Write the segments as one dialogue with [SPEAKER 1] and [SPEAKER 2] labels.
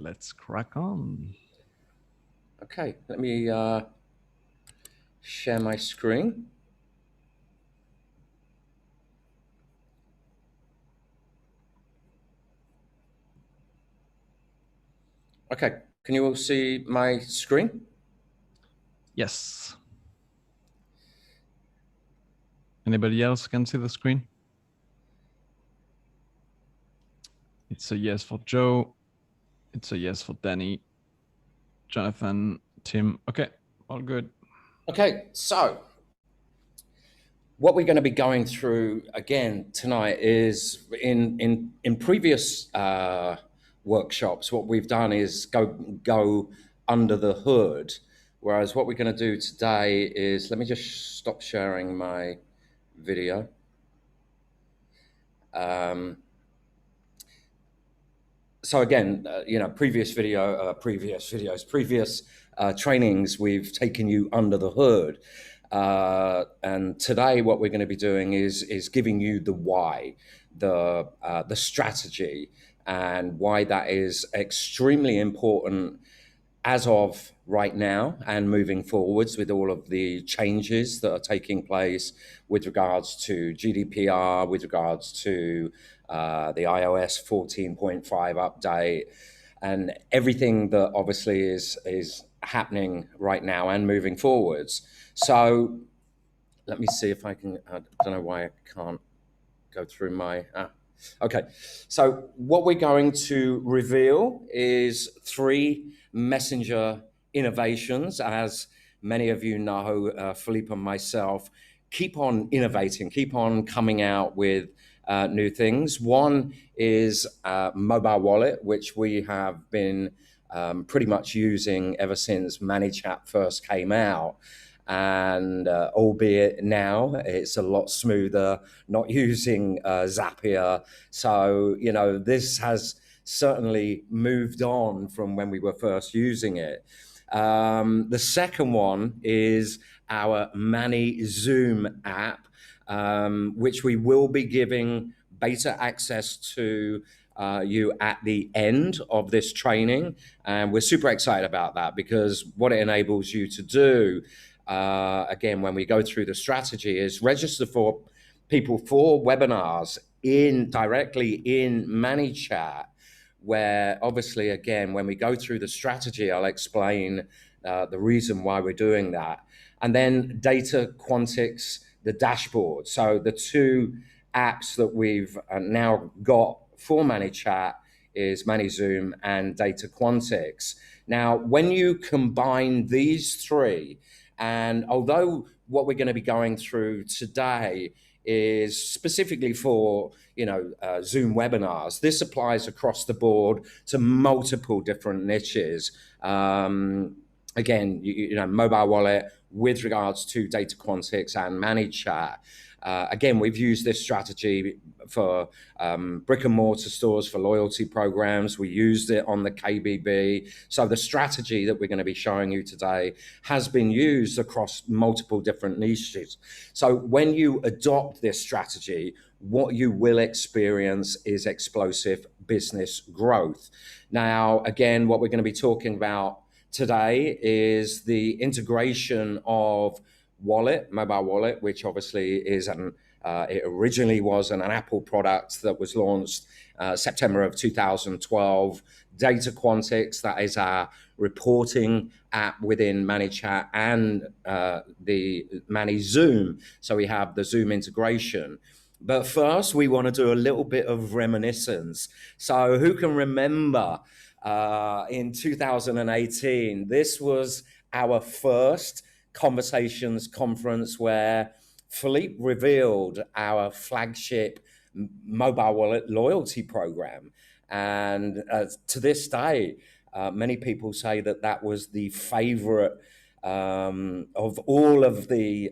[SPEAKER 1] let's crack on.
[SPEAKER 2] Okay, let me share my screen. Okay, can you all see my screen?
[SPEAKER 1] Yes. Anybody else can see the screen? It's a yes for Joe. It's a yes for Danny, Jonathan, Tim. Okay, all good.
[SPEAKER 2] Okay, so what we're going to be going through again tonight is in previous workshops, what we've done is go under the hood. Whereas what we're going to do today is, let me just stop sharing my video. So again, previous trainings, we've taken you under the hood. And today what we're going to be doing is giving you the why, the strategy, and why that is extremely important as of right now and moving forwards with all of the changes that are taking place with regards to GDPR, with regards to the iOS 14.5 update, and everything that obviously is happening right now and moving forwards. So let me see if I can, I don't know why I can't go through my, okay. So what we're going to reveal is 3 messenger innovations. As many of you know, Philippe and myself keep on innovating, keep on coming out with new things. One is mobile wallet, which we have been pretty much using ever since ManyChat first came out. And albeit now it's a lot smoother, not using Zapier. So, this has certainly moved on from when we were first using it. The second one is our ManyZoom app, which we will be giving beta access to you at the end of this training. And we're super excited about that because what it enables you to do, again, when we go through the strategy, is register for people for webinars directly in ManyChat, where obviously, again, when we go through the strategy, I'll explain the reason why we're doing that. And then Data Quantix, the dashboard. So the 2 apps that we've now got for ManyChat is ManyZoom and Data Quantix. Now, when you combine these 3, and although what we're going to be going through today is specifically for Zoom webinars, this applies across the board to multiple different niches. Again, mobile wallet with regards to Data Quantix and ManyChat. Again, we've used this strategy for brick and mortar stores, for loyalty programs. We used it on the KBB. So the strategy that we're going to be showing you today has been used across multiple different niches. So when you adopt this strategy, what you will experience is explosive business growth. Now, again, what we're going to be talking about today is the integration of mobile wallet, which obviously is it originally was an Apple product that was launched September of 2012. Data Quantix, that is our reporting app within ManyChat, and the ManyZoom. So we have the Zoom integration. But first, we want to do a little bit of reminiscence. So who can remember in 2018, this was our first Conversations conference where Philippe revealed our flagship mobile wallet loyalty program. And to this day, many people say that that was the favorite of all of the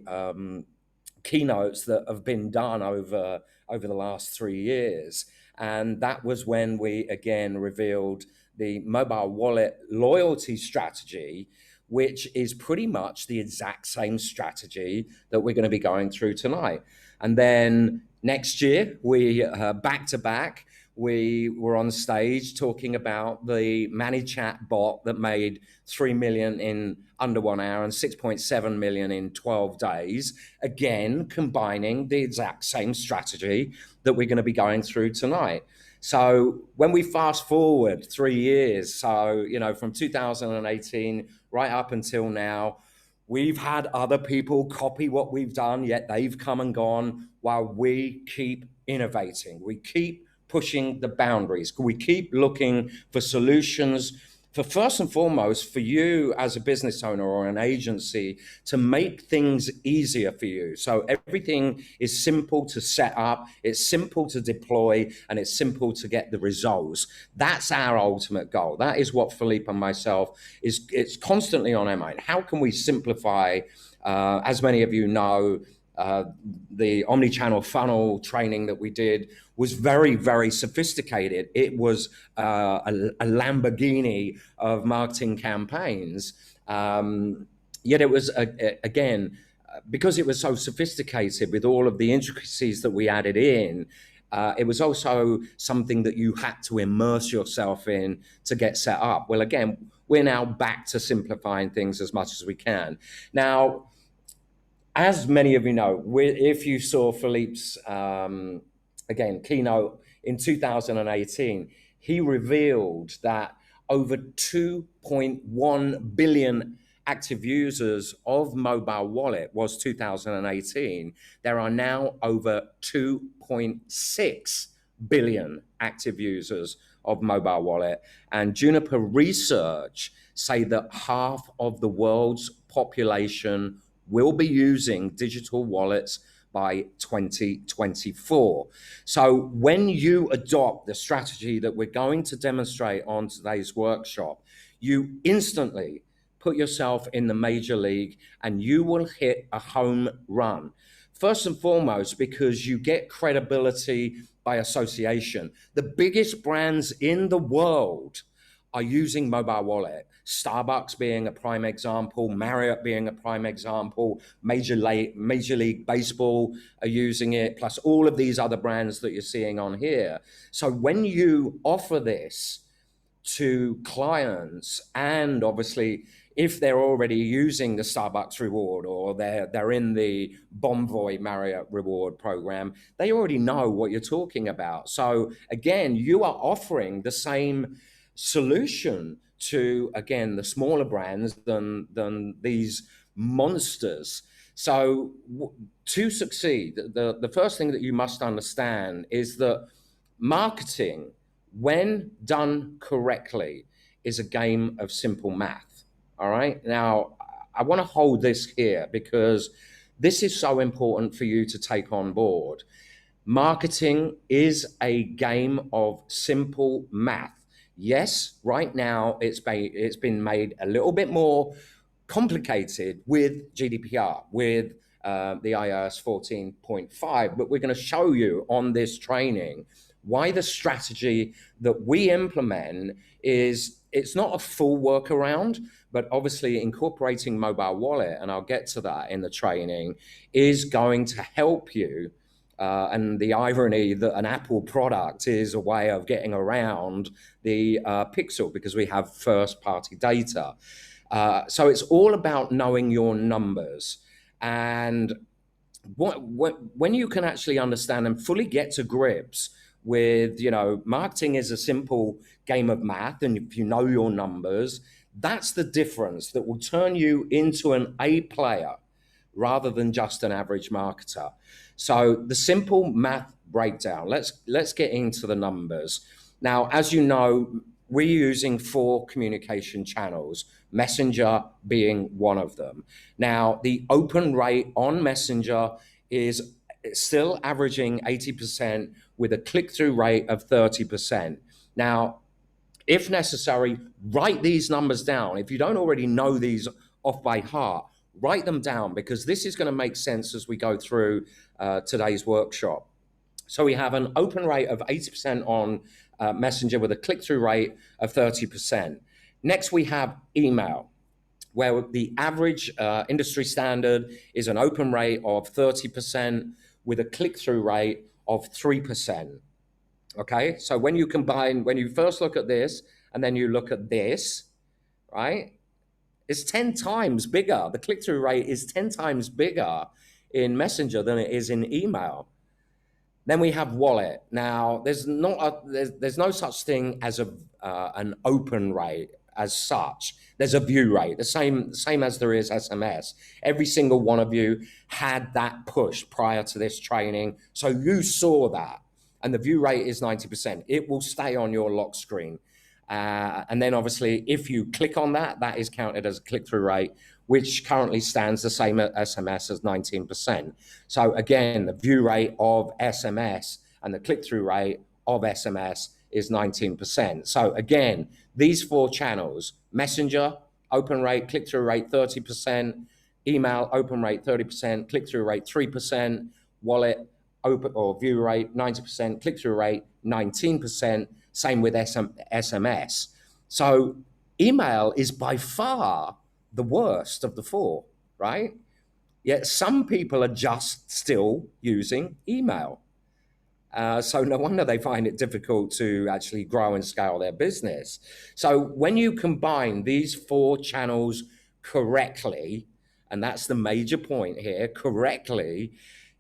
[SPEAKER 2] keynotes that have been done over the last 3 years. And that was when we again revealed the mobile wallet loyalty strategy, which is pretty much the exact same strategy that we're going to be going through tonight. And then next year, we back to back, we were on stage talking about the ManyChat bot that made 3 million in under 1 hour and 6.7 million in 12 days. Again, combining the exact same strategy that we're going to be going through tonight. So when we fast forward 3 years, so, you know, from 2018 right up until now, we've had other people copy what we've done, yet they've come and gone while we keep innovating. We keep pushing the boundaries. We keep looking for solutions for, first and foremost, for you as a business owner or an agency to make things easier for you. So everything is simple to set up, it's simple to deploy, and it's simple to get the results. That's our ultimate goal. That is what Philippe and myself it's constantly on our mind. How can we simplify, as many of you know, the omni-channel funnel training that we did was very, very sophisticated. It was a Lamborghini of marketing campaigns. Yet it was, again, because it was so sophisticated with all of the intricacies that we added in, it was also something that you had to immerse yourself in to get set up. Well, again, we're now back to simplifying things as much as we can. Now, as many of you know, if you saw Philippe's, again, keynote in 2018, he revealed that over 2.1 billion active users of mobile wallet was 2018. There are now over 2.6 billion active users of mobile wallet. And Juniper research say that half of the world's population will be using digital wallets by 2024. So when you adopt the strategy that we're going to demonstrate on today's workshop, you instantly put yourself in the major league and you will hit a home run. First and foremost, because you get credibility by association. The biggest brands in the world are using mobile wallet. Starbucks being a prime example, Marriott being a prime example, Major League Baseball are using it, plus all of these other brands that you're seeing on here. So when you offer this to clients, and obviously if they're already using the Starbucks reward or they're in the Bonvoy Marriott reward program, they already know what you're talking about. So again, you are offering the same solution to, again, the smaller brands than these monsters. So to succeed, the first thing that you must understand is that marketing, when done correctly, is a game of simple math. All right. Now, I want to hold this here because this is so important for you to take on board. Marketing is a game of simple math. Yes, right now it's been made a little bit more complicated with GDPR, with the iOS 14.5, but we're going to show you on this training why the strategy that we implement is, it's not a full workaround, but obviously incorporating mobile wallet, and I'll get to that in the training, is going to help you. And the irony that an Apple product is a way of getting around the Pixel because we have first-party data. So it's all about knowing your numbers. And when you can actually understand and fully get to grips with, you know, marketing is a simple game of math, and if you know your numbers, that's the difference that will turn you into an A player rather than just an average marketer. So the simple math breakdown, let's get into the numbers. Now, as you know, we're using 4 communication channels, Messenger being one of them. Now, the open rate on Messenger is still averaging 80% with a click-through rate of 30%. Now, if necessary, write these numbers down. If you don't already know these off by heart, write them down because this is going to make sense as we go through today's workshop. So we have an open rate of 80% on Messenger with a click-through rate of 30%. Next, we have email, where the average industry standard is an open rate of 30% with a click-through rate of 3%. Okay, so when you combine, when you first look at this and then you look at this, right, it's 10 times bigger. The click-through rate is 10 times bigger in Messenger than it is in email. Then we have wallet. Now, there's no such thing as an open rate as such. There's a view rate, the same as there is SMS. Every single one of you had that push prior to this training, so you saw that. And the view rate is 90%. It will stay on your lock screen. And then obviously, if you click on that, that is counted as a click-through rate, which currently stands the same at SMS as 19%. So again, the view rate of SMS and the click-through rate of SMS is 19%. So again, these 4 channels, Messenger, open rate, click-through rate 30%, email, open rate 30%, click-through rate 3%, wallet, open or view rate 90%, click-through rate 19%, same with SMS. So email is by far the worst of the 4, right? Yet some people are just still using email. So no wonder they find it difficult to actually grow and scale their business. So when you combine these 4 channels correctly, and that's the major point here, correctly,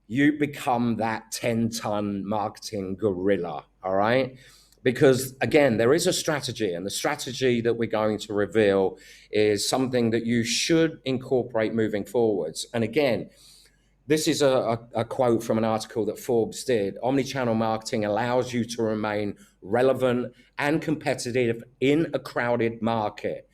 [SPEAKER 2] you become that 10-ton marketing gorilla, all right? Because again, there is a strategy, and the strategy that we're going to reveal is something that you should incorporate moving forwards. And again, this is a quote from an article that Forbes did. Omnichannel marketing allows you to remain relevant and competitive in a crowded market.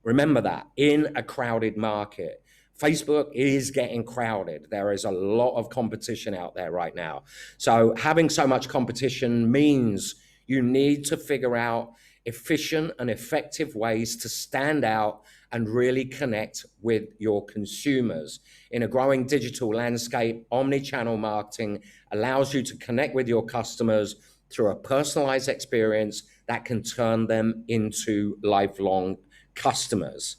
[SPEAKER 2] Remember that, in a crowded market. Facebook is getting crowded. There is a lot of competition out there right now. So having so much competition means you need to figure out efficient and effective ways to stand out and really connect with your consumers. In a growing digital landscape, omni-channel marketing allows you to connect with your customers through a personalized experience that can turn them into lifelong customers.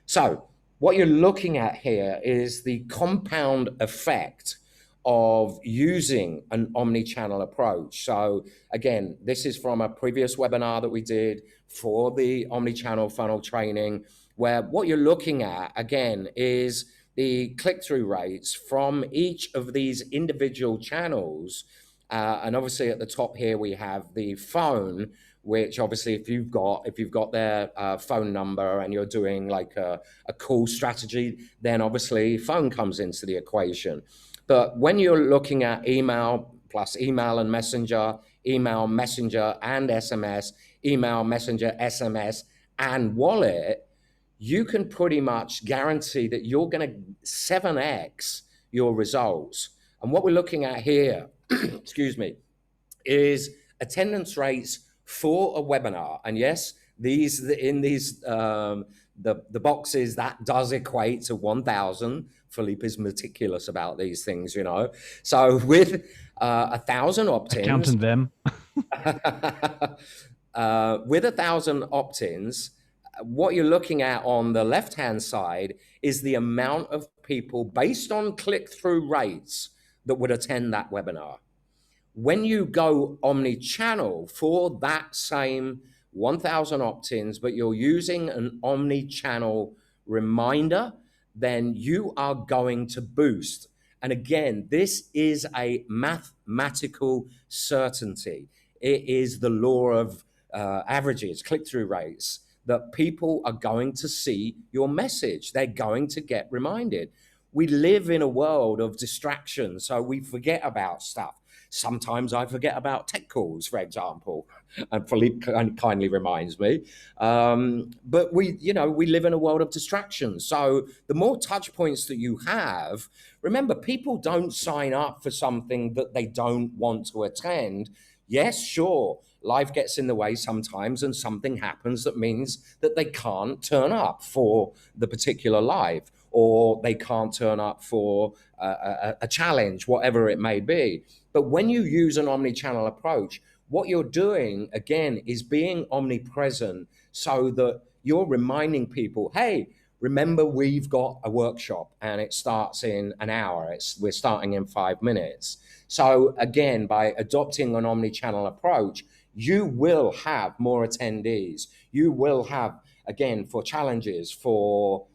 [SPEAKER 2] So what you're looking at here is the compound effect of using an omni-channel approach. So again, this is from a previous webinar that we did for the omni-channel funnel training, where what you're looking at, again, is the click-through rates from each of these individual channels. And obviously at the top here, we have the phone, which obviously if you've got their phone number and you're doing like a call strategy, then obviously phone comes into the equation. But when you're looking at email plus email and messenger, email, messenger and SMS, email, messenger, SMS and wallet, you can pretty much guarantee that you're going to 7x your results. And what we're looking at here, excuse me, is attendance rates for a webinar. And yes, these the boxes, that does equate to 1,000. Philippe is meticulous about these things, you know. So with 1,000 opt-ins,
[SPEAKER 1] counting them.
[SPEAKER 2] with 1,000 opt-ins, what you're looking at on the left-hand side is the amount of people based on click-through rates that would attend that webinar. When you go omni-channel for that same 1,000 opt-ins, but you're using an omni-channel reminder, then you are going to boost. And again, this is a mathematical certainty. It is the law of averages, click-through rates, that people are going to see your message. They're going to get reminded. We live in a world of distraction, so we forget about stuff. Sometimes I forget about tech calls, for example, and Philippe kindly reminds me. But we live in a world of distraction. So the more touch points that you have, remember, people don't sign up for something that they don't want to attend. Yes, sure, life gets in the way sometimes and something happens that means that they can't turn up for the particular live, or they can't turn up for a challenge, whatever it may be. But when you use an omni-channel approach, what you're doing, again, is being omnipresent so that you're reminding people, hey, Remember, we've got a workshop and it starts in an hour. We're starting in 5 minutes. So again, by adopting an omni-channel approach, you will have more attendees. You will have, again, for challenges, for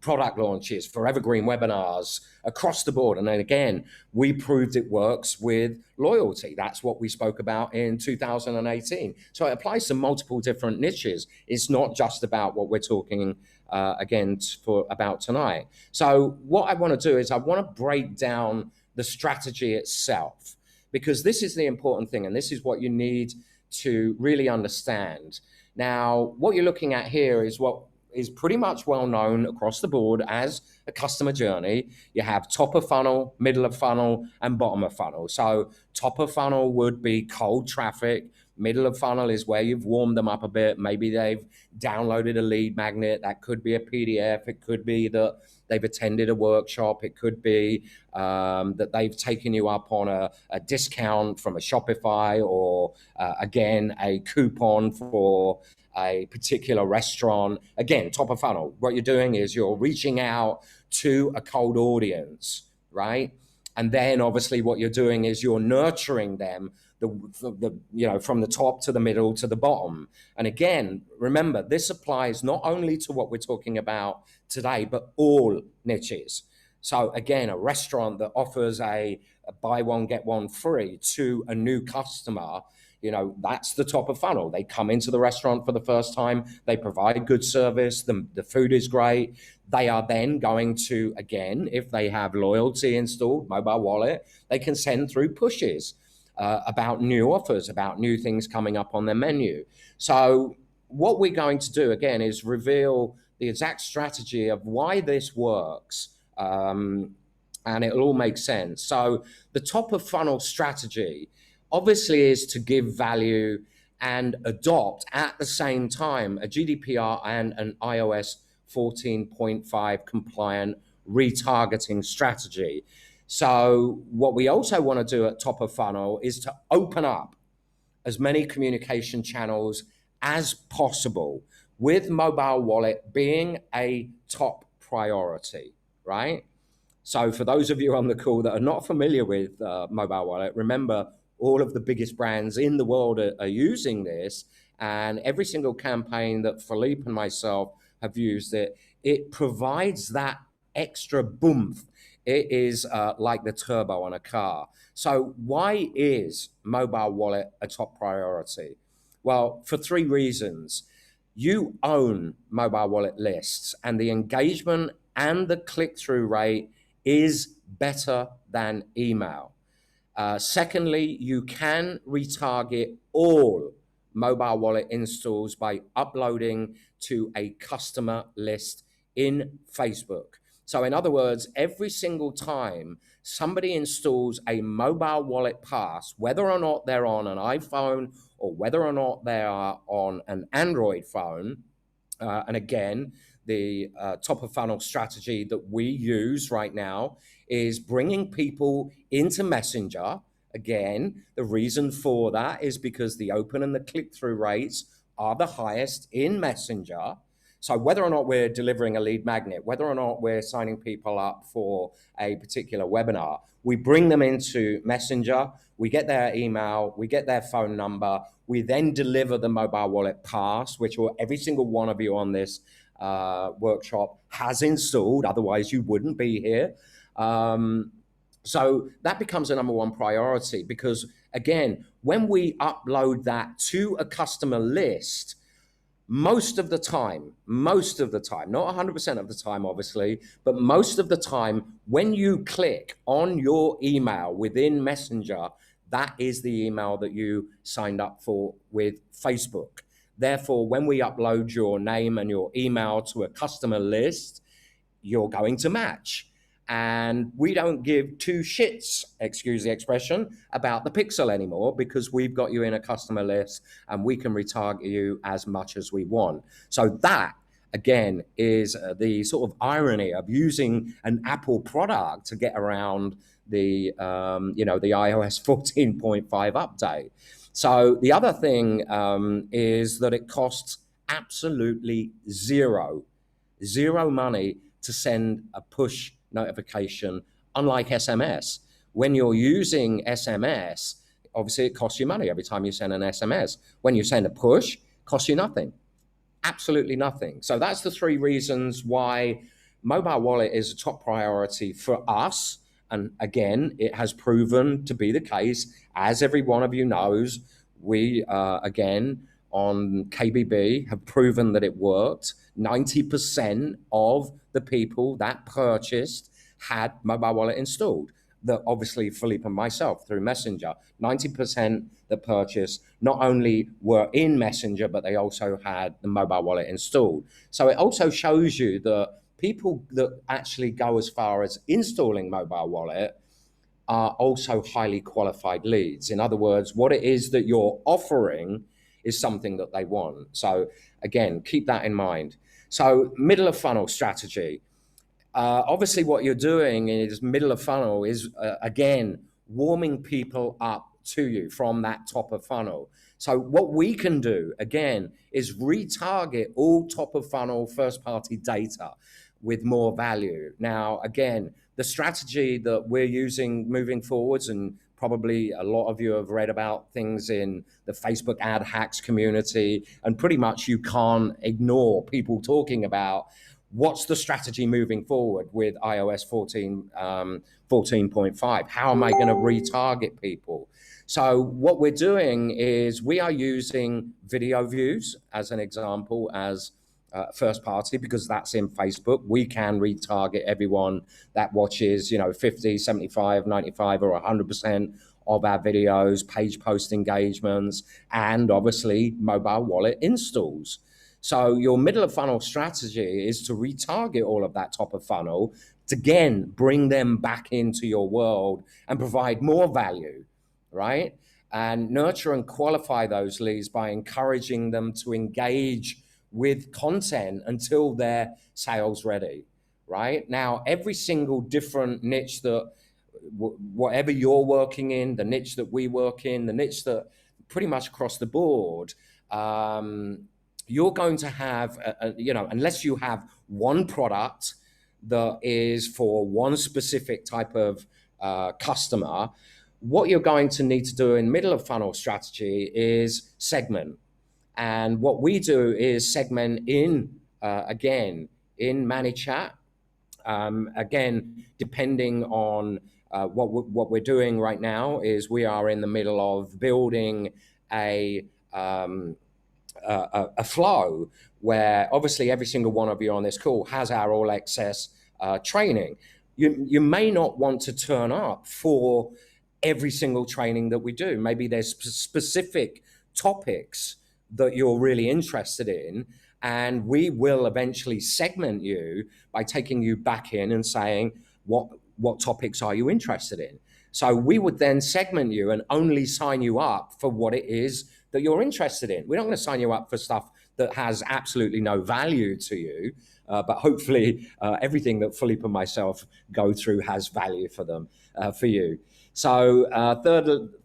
[SPEAKER 2] product launches, for evergreen webinars across the board. And then again, we proved it works with loyalty. That's what we spoke about in 2018. So it applies to multiple different niches. It's not just about what we're talking about tonight. So what I want to do is I want to break down the strategy itself, because this is the important thing, and this is what you need to really understand. Now, what you're looking at here is what is pretty much well known across the board as a customer journey. You have top of funnel, middle of funnel, and bottom of funnel. So top of funnel would be cold traffic. Middle of funnel is where you've warmed them up a bit. Maybe they've downloaded a lead magnet. That could be a PDF. It could be that they've attended a workshop. It could be that they've taken you up on a discount from a Shopify, or again, a coupon for a particular restaurant. Again, top of funnel. What you're doing is you're reaching out to a cold audience, right? And then obviously what you're doing is you're nurturing them from the top to the middle to the bottom. And again, remember, this applies not only to what we're talking about today, but all niches. So again, a restaurant that offers a buy one, get one free to a new customer, that's the top of funnel. They come into the restaurant for the first time. They provide good service. The food is great. They are then going to, again, if they have loyalty installed, mobile wallet, they can send through pushes about new offers, about new things coming up on their menu. So what we're going to do, again, is reveal the exact strategy of why this works, and it'll all make sense. So the top of funnel strategy obviously is to give value and adopt at the same time a GDPR and an iOS 14.5 compliant retargeting strategy. So what we also want to do at top of funnel is to open up as many communication channels as possible, with mobile wallet being a top priority, right? So for those of you on the call that are not familiar with mobile wallet, remember, all of the biggest brands in the world are using this, and every single campaign that Philippe and myself have used it provides that extra boomph. It is like the turbo on a car. So why is mobile wallet a top priority? Well, for 3 reasons. You own mobile wallet lists, and the engagement and the click-through rate is better than email. Secondly, you can retarget all mobile wallet installs by uploading to a customer list in Facebook. So in other words, every single time somebody installs a mobile wallet pass, whether or not they're on an iPhone or whether or not they are on an Android phone, and again, the top of funnel strategy that we use right now is bringing people into Messenger. Again, the reason for that is because the open and the click-through rates are the highest in Messenger. So whether or not we're delivering a lead magnet, whether or not we're signing people up for a particular webinar, we bring them into Messenger, we get their email, we get their phone number, we then deliver the mobile wallet pass, which every single one of you on this workshop has installed, otherwise you wouldn't be here. So that becomes a number 1 priority, because again, when we upload that to a customer list, most of the time, not 100% of the time, obviously, but most of the time, when you click on your email within Messenger, that is the email that you signed up for with Facebook. Therefore, when we upload your name and your email to a customer list, you're going to match. And we don't give 2 shits, excuse the expression, about the pixel anymore, because we've got you in a customer list and we can retarget you as much as we want. So that, again, is the sort of irony of using an Apple product to get around the iOS 14.5 update. So the other thing is that it costs absolutely 0 zero money to send a push notification, unlike SMS. When you're using SMS, obviously it costs you money every time you send an SMS. When you send a push, it costs you nothing. Absolutely nothing. So that's the three reasons why mobile wallet is a top priority for us. And again, it has proven to be the case. As every one of you knows, we, again, on KBB have proven that it worked. 90% of the people that purchased had mobile wallet installed. That obviously Philippe and myself through Messenger, 90% that purchased not only were in Messenger, but they also had the mobile wallet installed. So it also shows you that people that actually go as far as installing mobile wallet are also highly qualified leads. In other words, what it is that you're offering is something that they want. So again, keep that in mind. So middle of funnel strategy. Obviously, what you're doing is middle of funnel is, again, warming people up to you from that top of funnel. So what we can do, again, is retarget all top of funnel first party data with more value. Now, again, the strategy that we're using moving forwards, and probably a lot of you have read about things in the Facebook ad hacks community, and pretty much you can't ignore people talking about what's the strategy moving forward with iOS 14.5? How am I going to retarget people? So what we're doing is we are using video views as an example as first party, because that's in Facebook. We can retarget everyone that watches, 50, 75, 95 or 100% of our videos, page post engagements, and obviously mobile wallet installs. So your middle of funnel strategy is to retarget all of that top of funnel to, again, bring them back into your world and provide more value, right? And nurture and qualify those leads by encouraging them to engage with content until they're sales ready, right? Now, every single different niche that, whatever you're working in, the niche that we work in, the niche that pretty much across the board, you're going to have, unless you have one product that is for one specific type of customer, what you're going to need to do in middle of funnel strategy is segment. And what we do is segment in, again, in ManyChat. Again, depending on what we're doing right now is we are in the middle of building a flow where obviously every single one of you on this call has our all access training. You may not want to turn up for every single training that we do. Maybe there's specific topics that you're really interested in, and we will eventually segment you by taking you back in and saying, what topics are you interested in? So we would then segment you and only sign you up for what it is that you're interested in. We're not going to sign you up for stuff that has absolutely no value to you, but hopefully everything that Philippe and myself go through has value for them, for you. So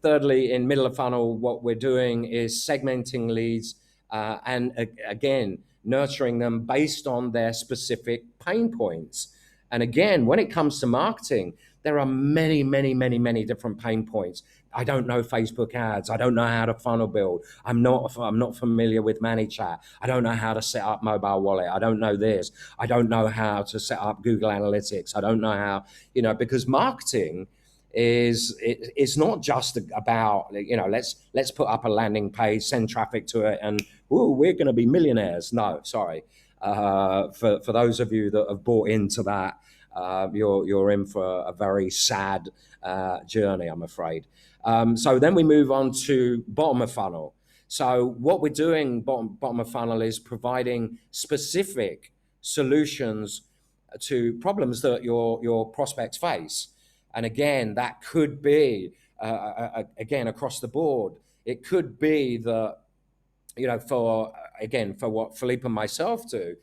[SPEAKER 2] thirdly, in middle of funnel, what we're doing is segmenting leads and again, nurturing them based on their specific pain points. And again, when it comes to marketing, there are many, many, many, many different pain points. I don't know Facebook ads. I don't know how to funnel build. I'm not familiar with ManyChat. I don't know how to set up mobile wallet. I don't know this. I don't know how to set up Google Analytics. I don't know how, because marketing it's not just about, let's put up a landing page, send traffic to it, and we're going to be millionaires. No, sorry. For those of you that have bought into that, you're in for a very sad journey, I'm afraid. So then we move on to bottom of funnel. So what we're doing bottom of funnel is providing specific solutions to problems that your prospects face. And again, that could be, again, across the board. It could be that, for what Philippe and myself do,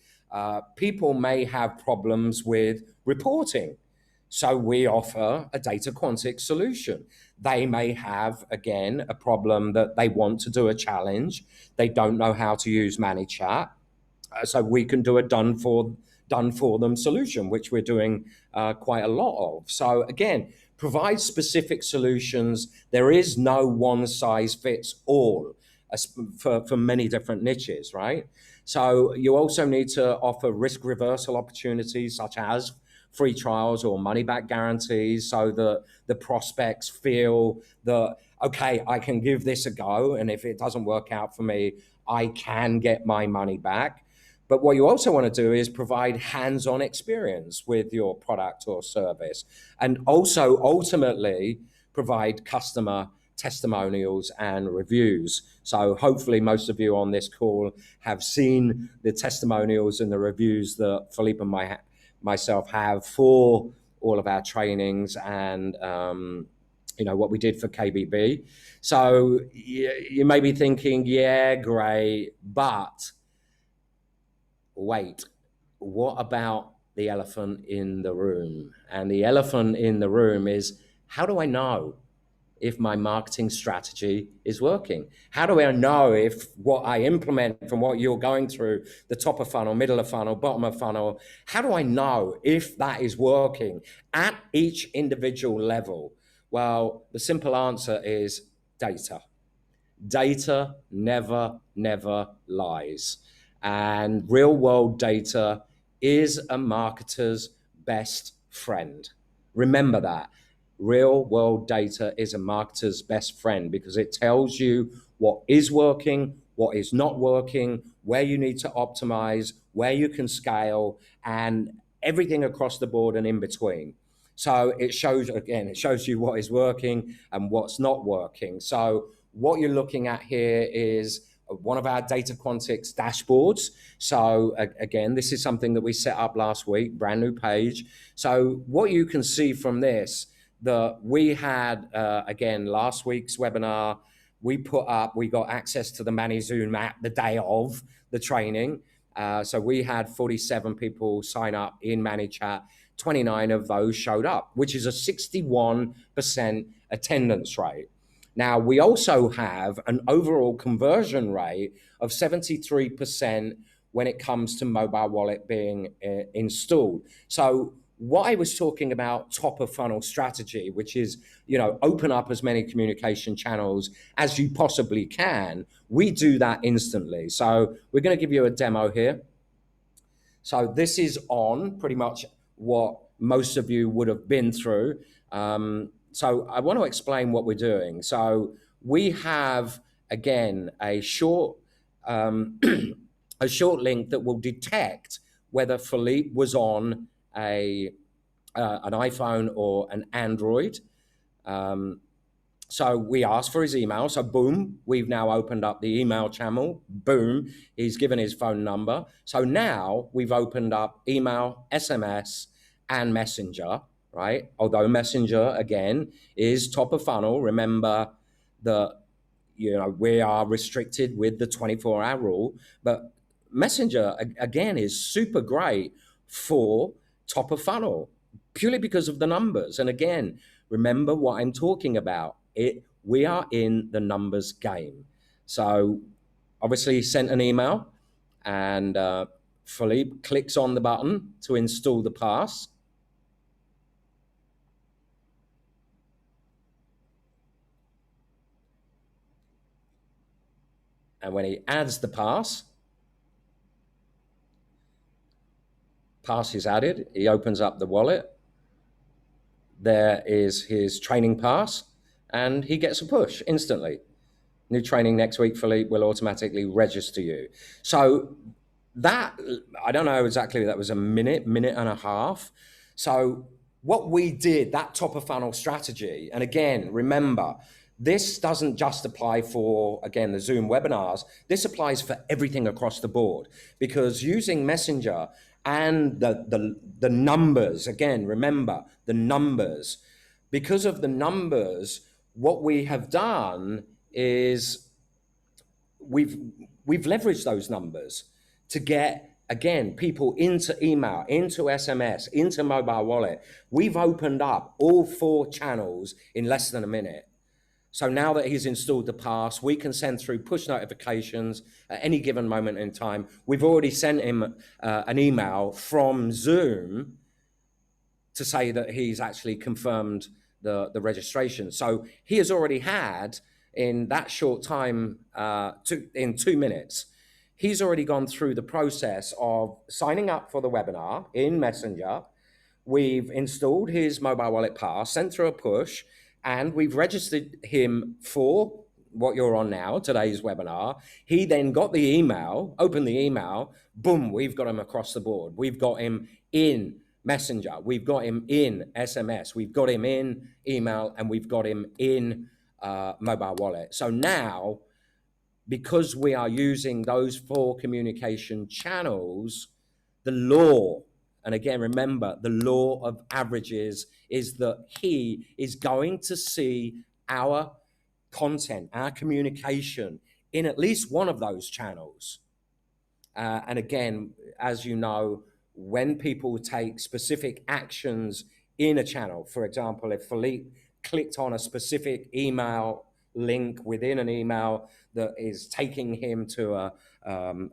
[SPEAKER 2] people may have problems with reporting. So we offer a data Quantix solution. They may have, again, a problem that they want to do a challenge. They don't know how to use ManyChat. So we can do a done done for them solution, which we're doing quite a lot of. So again, provide specific solutions. There is no one size fits all for many different niches, right? So you also need to offer risk reversal opportunities such as free trials or money back guarantees, so that the prospects feel that, okay, I can give this a go, and if it doesn't work out for me, I can get my money back. But what you also want to do is provide hands-on experience with your product or service, and also ultimately provide customer testimonials and reviews. So hopefully most of you on this call have seen the testimonials and the reviews that Philippe and myself have for all of our trainings and what we did for KBB. So you may be thinking, yeah, great, but wait, what about the elephant in the room? And the elephant in the room is, how do I know if my marketing strategy is working? How do I know if what I implement from what you're going through, the top of funnel, middle of funnel, bottom of funnel, how do I know if that is working at each individual level? Well, the simple answer is data. Data never lies. And real world data is a marketer's best friend. Remember that. Real world data is a marketer's best friend because it tells you what is working, what is not working, where you need to optimize, where you can scale, and everything across the board and in between. So it shows you what is working and what's not working. So what you're looking at here is one of our data Quantix dashboards. So again, this is something that we set up last week, brand new page. So what you can see from this, that we had, again, last week's webinar, we got access to the ManyChat Zoom app the day of the training. So we had 47 people sign up in ManyChat. 29 of those showed up, which is a 61% attendance rate. Now, we also have an overall conversion rate of 73% when it comes to mobile wallet being installed. So what I was talking about, top of funnel strategy, which is, open up as many communication channels as you possibly can, we do that instantly. So we're going to give you a demo here. So this is on pretty much what most of you would have been through. So I want to explain what we're doing. So we have, again, a short link that will detect whether Philippe was on an iPhone or an Android. So we asked for his email. So boom, we've now opened up the email channel. Boom, he's given his phone number. So now we've opened up email, SMS, and Messenger, right? Although Messenger, again, is top of funnel. Remember that, we are restricted with the 24-hour rule. But Messenger, again, is super great for top of funnel, purely because of the numbers. And again, remember what I'm talking about. We are in the numbers game. So obviously he sent an email, and Philippe clicks on the button to install the pass. And when he adds the pass is added, he opens up the wallet. There is his training pass, and he gets a push instantly. New training next week, Philippe will automatically register you. So that, I don't know exactly, that was a minute and a half. So what we did, that top of funnel strategy, and again, remember, this doesn't just apply for, again, the Zoom webinars. This applies for everything across the board, because using Messenger and the numbers, again, remember the numbers. Because of the numbers, what we have done is we've leveraged those numbers to get, again, people into email, into SMS, into mobile wallet. We've opened up all 4 channels in less than a minute. So now that he's installed the pass, we can send through push notifications at any given moment in time. We've already sent him an email from Zoom to say that he's actually confirmed the registration. So he has already had, in that short time, in 2 minutes, he's already gone through the process of signing up for the webinar in Messenger. We've installed his mobile wallet pass, sent through a push, and we've registered him for what you're on now, today's webinar. He then got the email, opened the email, boom, we've got him across the board. We've got him in Messenger, we've got him in SMS, we've got him in email, and we've got him in mobile wallet. So now, because we are using those 4 communication channels, the law, and again, remember, the law of averages is that he is going to see our content, our communication in at least one of those channels. And again, as you know, when people take specific actions in a channel, for example, if Philippe clicked on a specific email link within an email that is taking him to a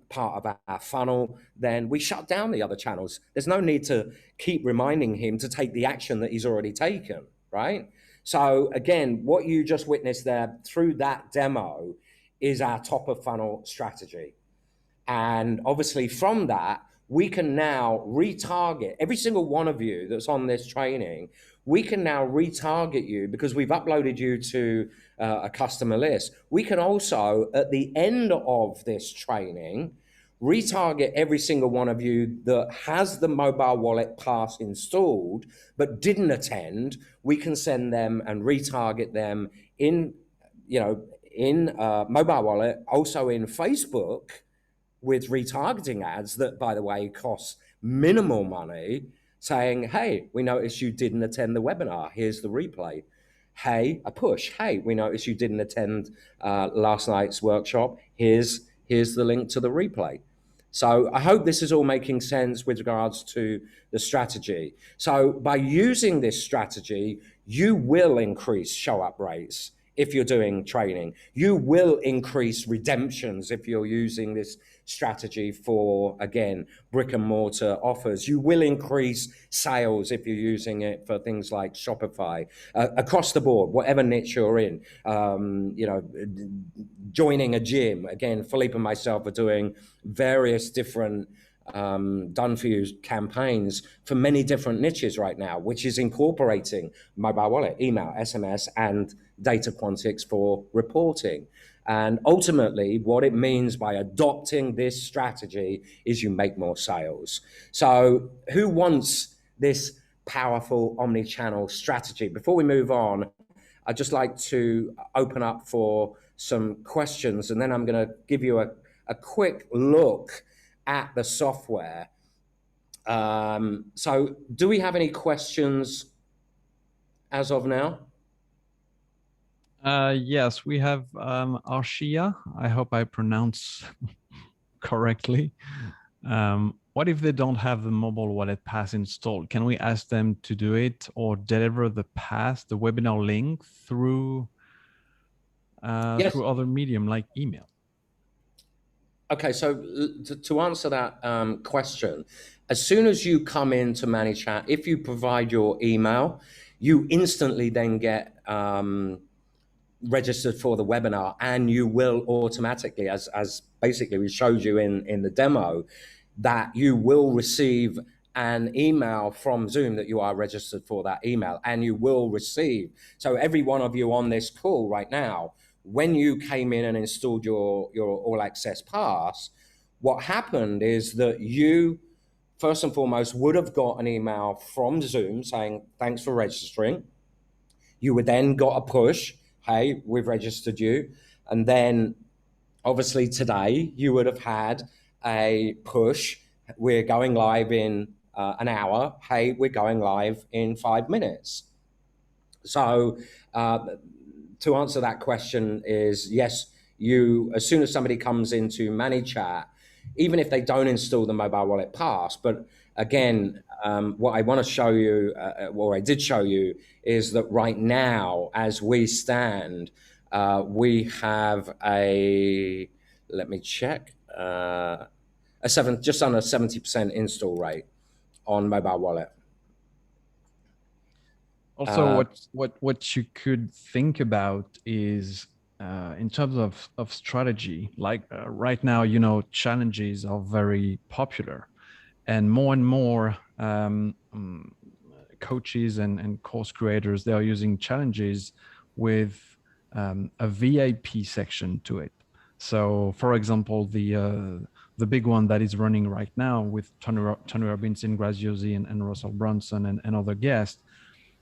[SPEAKER 2] part of our funnel, then we shut down the other channels. There's no need to keep reminding him to take the action that he's already taken, right? So again, what you just witnessed there through that demo is our top of funnel strategy. And obviously from that, we can now retarget every single one of you that's on this training. We can now retarget you because we've uploaded you to a customer list. We can also, at the end of this training, retarget every single one of you that has the mobile wallet pass installed but didn't attend. We can send them and retarget them in, in mobile wallet, also in Facebook, with retargeting ads that, by the way, cost minimal money, saying, hey, we noticed you didn't attend the webinar. Here's the replay. Hey, a push. Hey, we noticed you didn't attend last night's workshop. Here's the link to the replay. So I hope this is all making sense with regards to the strategy. So by using this strategy, you will increase show up rates if you're doing training. You will increase redemptions if you're using this strategy for, again, brick and mortar offers. You will increase sales if you're using it for things like Shopify, across the board, whatever niche you're in. Joining a gym. Again, Philippe and myself are doing various different done for you campaigns for many different niches right now, which is incorporating mobile wallet, email, SMS, and data Quantix for reporting. And ultimately, what it means by adopting this strategy is you make more sales. So who wants this powerful omni-channel strategy? Before we move on, I'd just like to open up for some questions, and then I'm going to give you a quick look at the software. So do we have any questions as of now?
[SPEAKER 1] Yes, we have Arshia. I hope I pronounce correctly. What if they don't have the mobile wallet pass installed? Can we ask them to do it or deliver the pass, the webinar link through
[SPEAKER 2] Yes.
[SPEAKER 1] through other medium like email?
[SPEAKER 2] Okay, so to answer that question, as soon as you come into ManyChat, if you provide your email, you instantly then get registered for the webinar, and you will automatically, as basically we showed you in the demo, that you will receive an email from Zoom that you are registered for that email, and you will receive. So every one of you on this call right now, when you came in and installed your all access pass, what happened is that you, first and foremost, would have got an email from Zoom saying, thanks for registering. You would then got a push, hey, we've registered you. And then obviously today you would have had a push, we're going live in an hour. Hey, we're going live in 5 minutes. So to answer that question is yes, you, as soon as somebody comes into ManyChat, even if they don't install the mobile wallet pass. But again, what I want to show you, or I did show you, is that right now, as we stand, we have a, let me check, just under 70% install rate on mobile wallet.
[SPEAKER 1] Also, what you could think about is in terms of strategy. Like right now, challenges are very popular, and more coaches and course creators, they are using challenges with a VIP section to it. So, for example, the big one that is running right now with Tony Robbins, Graziosi, and Russell Brunson and other guests,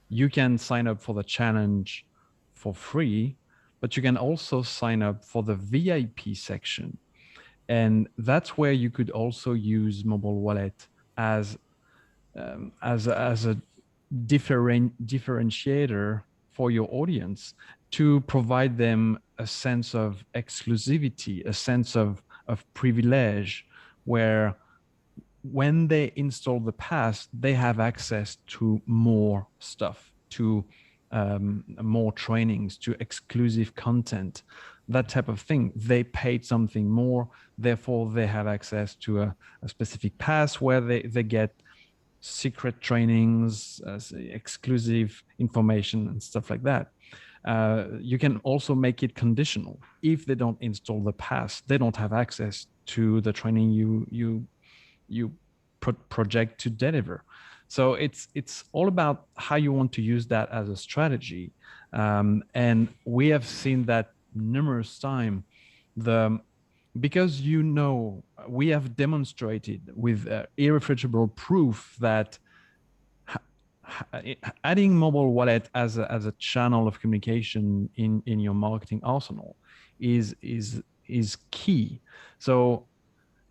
[SPEAKER 1] you can sign up for the challenge for free, but you can also sign up for the VIP section. And that's where you could also use mobile wallet as a differentiator for your audience, to provide them a sense of exclusivity, a sense of privilege, where when they install the pass, they have access to more stuff, to more trainings, to exclusive content, that type of thing. They paid something more, therefore they have access to a specific pass where they get secret trainings, exclusive information and stuff like that. You can also make it conditional. If they don't install the pass, they don't have access to the training you project to deliver. So it's all about how you want to use that as a strategy. And we have seen that numerous times. Because we have demonstrated with irrefutable proof that adding mobile wallet as a channel of communication in your marketing arsenal is key. So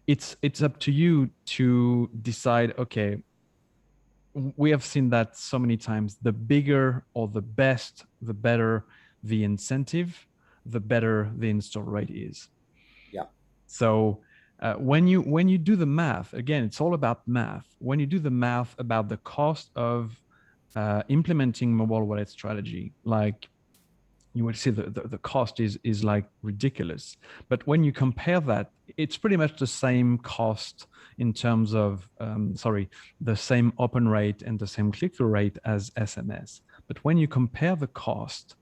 [SPEAKER 1] it's up to you to decide, okay, we have seen that so many times. The bigger or the best, the better the incentive, the better the install rate is.
[SPEAKER 2] Yeah.
[SPEAKER 1] So when you do the math, again, it's all about math. When you do the math about the cost of implementing mobile wallet strategy, like you will see the cost is like ridiculous. But when you compare that, it's pretty much the same cost in terms of, the same open rate and the same click-through rate as SMS. But when you compare the cost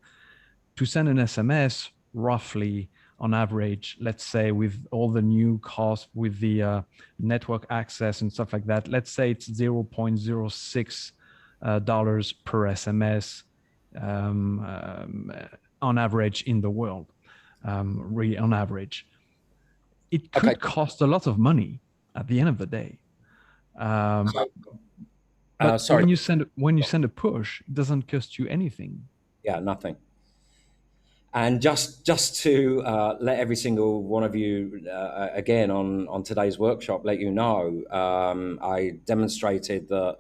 [SPEAKER 1] to send an SMS, roughly on average, let's say with all the new costs with the network access and stuff like that, let's say it's $0.06 per SMS on average in the world, really on average. It could cost a lot of money at the end of the day. But when you send a push, it doesn't cost you anything.
[SPEAKER 2] Yeah, nothing. And just to let every single one of you, again, on today's workshop, let you know, I demonstrated that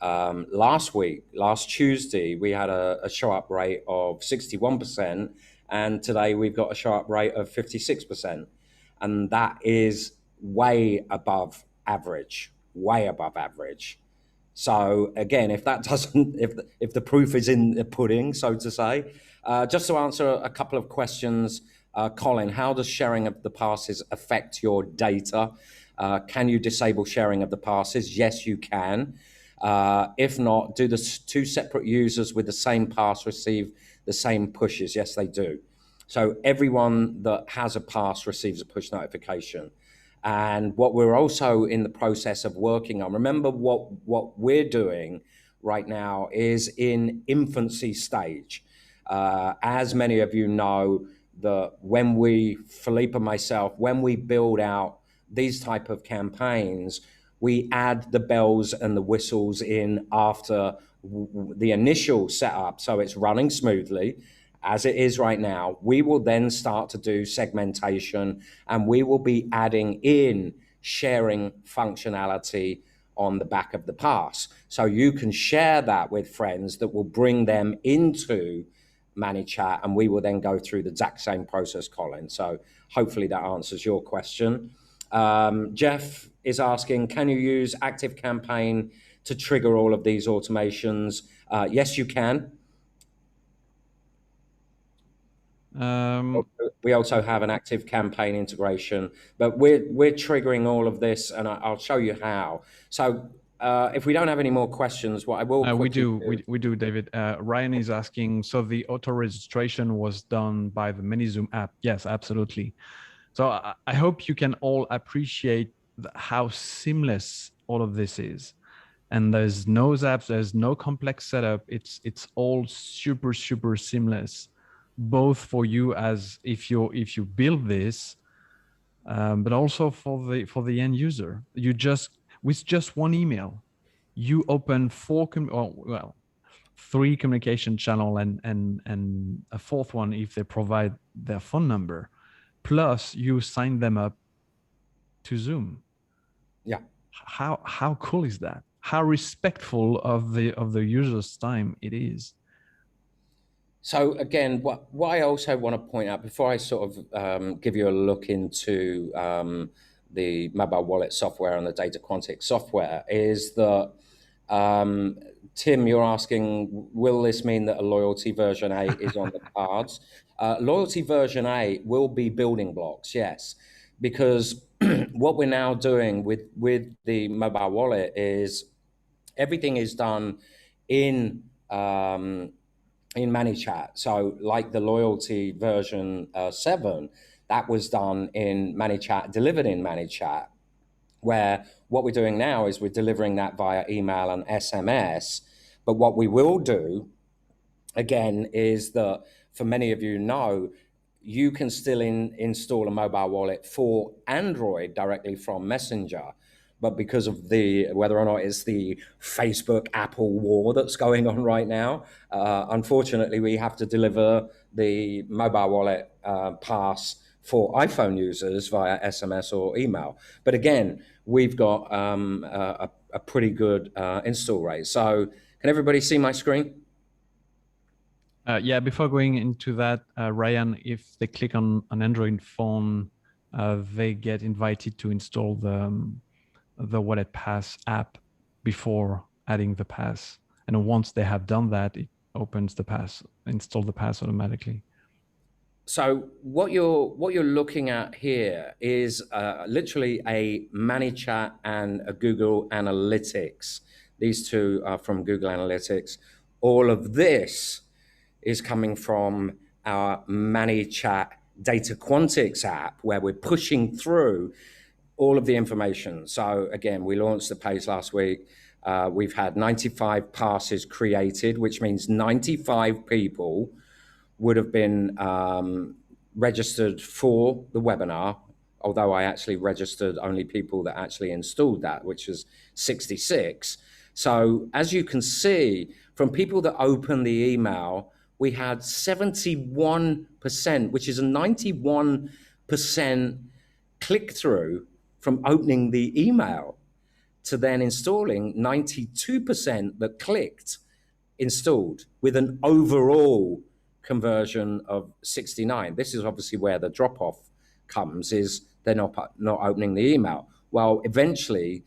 [SPEAKER 2] last Tuesday, we had a show-up rate of 61%, and today we've got a show-up rate of 56%. And that is way above average, way above average. So again, if that doesn't, if the proof is in the pudding, so to say, just to answer a couple of questions, Colin, how does sharing of the passes affect your data? Can you disable sharing of the passes? Yes, you can. If not, do the two separate users with the same pass receive the same pushes? Yes, they do. So everyone that has a pass receives a push notification. And what we're also in the process of working on, remember what we're doing right now is in infancy stage. As many of you know, that when Philippe and myself, when we build out these type of campaigns, we add the bells and the whistles in after the initial setup, so it's running smoothly as it is right now. We will then start to do segmentation, and we will be adding in sharing functionality on the back of the pass. So you can share that with friends that will bring them into ManyChat, and we will then go through the exact same process, Colin. So hopefully that answers your question. Jeff is asking, can you use Activecampaign to trigger all of these automations? Yes, you can. We also have an Activecampaign integration, but we're triggering all of this, and I'll show you how. So if we don't have any more questions, what I will quickly
[SPEAKER 1] we do, David. Ryan is asking, so the auto registration was done by the ManyZoom app? Yes, absolutely. So I hope you can all appreciate how seamless all of this is. And there's no apps, there's no complex setup. It's all super seamless, both for you as if you build this, but also for the end user. You just, with just one email, you open three communication channel and a fourth one if they provide their phone number, plus you sign them up to Zoom.
[SPEAKER 2] Yeah.
[SPEAKER 1] How cool is that? How respectful of the user's time it is.
[SPEAKER 2] So again, what I also want to point out before I sort of give you a look into the mobile wallet software and the data Quantix software is that Tim, you're asking, will this mean that a loyalty version 8 is on the cards? Loyalty version 8 will be building blocks, yes, because what we're now doing with the mobile wallet is everything is done in ManyChat. So like the loyalty version 7, that was done in ManyChat, delivered in ManyChat, where what we're doing now is we're delivering that via email and SMS. But what we will do, again, is that for many of you know, you can still install a mobile wallet for Android directly from Messenger. But because of whether or not it's the Facebook Apple war that's going on right now, unfortunately, we have to deliver the mobile wallet pass for iPhone users via SMS or email. But again, we've got a pretty good install rate. So can everybody see my screen?
[SPEAKER 1] Yeah, before going into that, Ryan, if they click on an Android phone, they get invited to install the Wallet Pass app before adding the pass. And once they have done that, it opens the pass, install the pass automatically.
[SPEAKER 2] So what you're looking at here is literally a ManyChat and a Google Analytics. These two are from Google Analytics. All of this is coming from our ManyChat Data Quantix app, where we're pushing through all of the information. So again, we launched the page last week. We've had 95 passes created, which means 95 people would have been registered for the webinar, although I actually registered only people that actually installed that, which was 66. So as you can see, from people that opened the email, we had 71%, which is a 91% click-through from opening the email to then installing, 92% that clicked installed, with an overall conversion of 69. This is obviously where the drop-off comes, is they're not opening the email. Well, eventually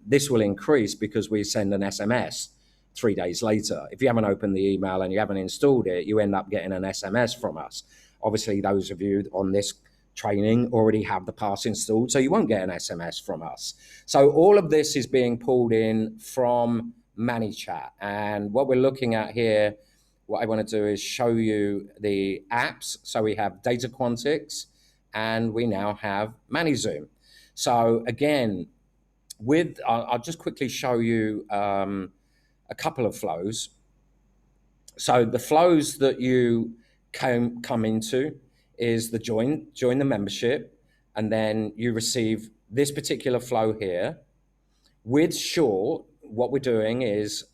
[SPEAKER 2] this will increase because we send an SMS 3 days later. If you haven't opened the email and you haven't installed it, you end up getting an SMS from us. Obviously, those of you on this training already have the pass installed, so you won't get an SMS from us. So all of this is being pulled in from ManyChat. And what we're looking at here, what I want to do is show you the apps. So we have Data Quantix and we now have ManyZoom. So again, I'll just quickly show you a couple of flows. So the flows that you come into is the join the membership, and then you receive this particular flow here. With Short, what we're doing is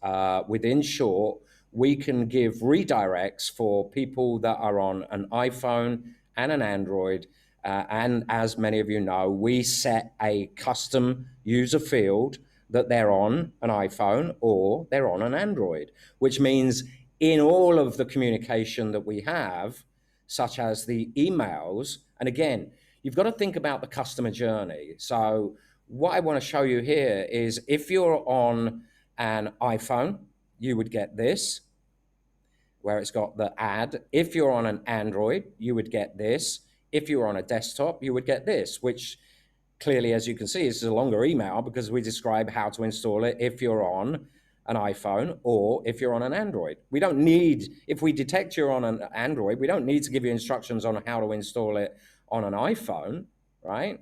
[SPEAKER 2] within Short, we can give redirects for people that are on an iPhone and an Android. And as many of you know, we set a custom user field that they're on an iPhone or they're on an Android, which means in all of the communication that we have, such as the emails, and again, you've got to think about the customer journey. So what I want to show you here is if you're on an iPhone, you would get this, where it's got the ad. If you're on an Android, you would get this. If you're on a desktop, you would get this, which clearly, as you can see, is a longer email because we describe how to install it if you're on an iPhone or if you're on an Android. We don't need, if we detect you're on an Android, we don't need to give you instructions on how to install it on an iPhone, right?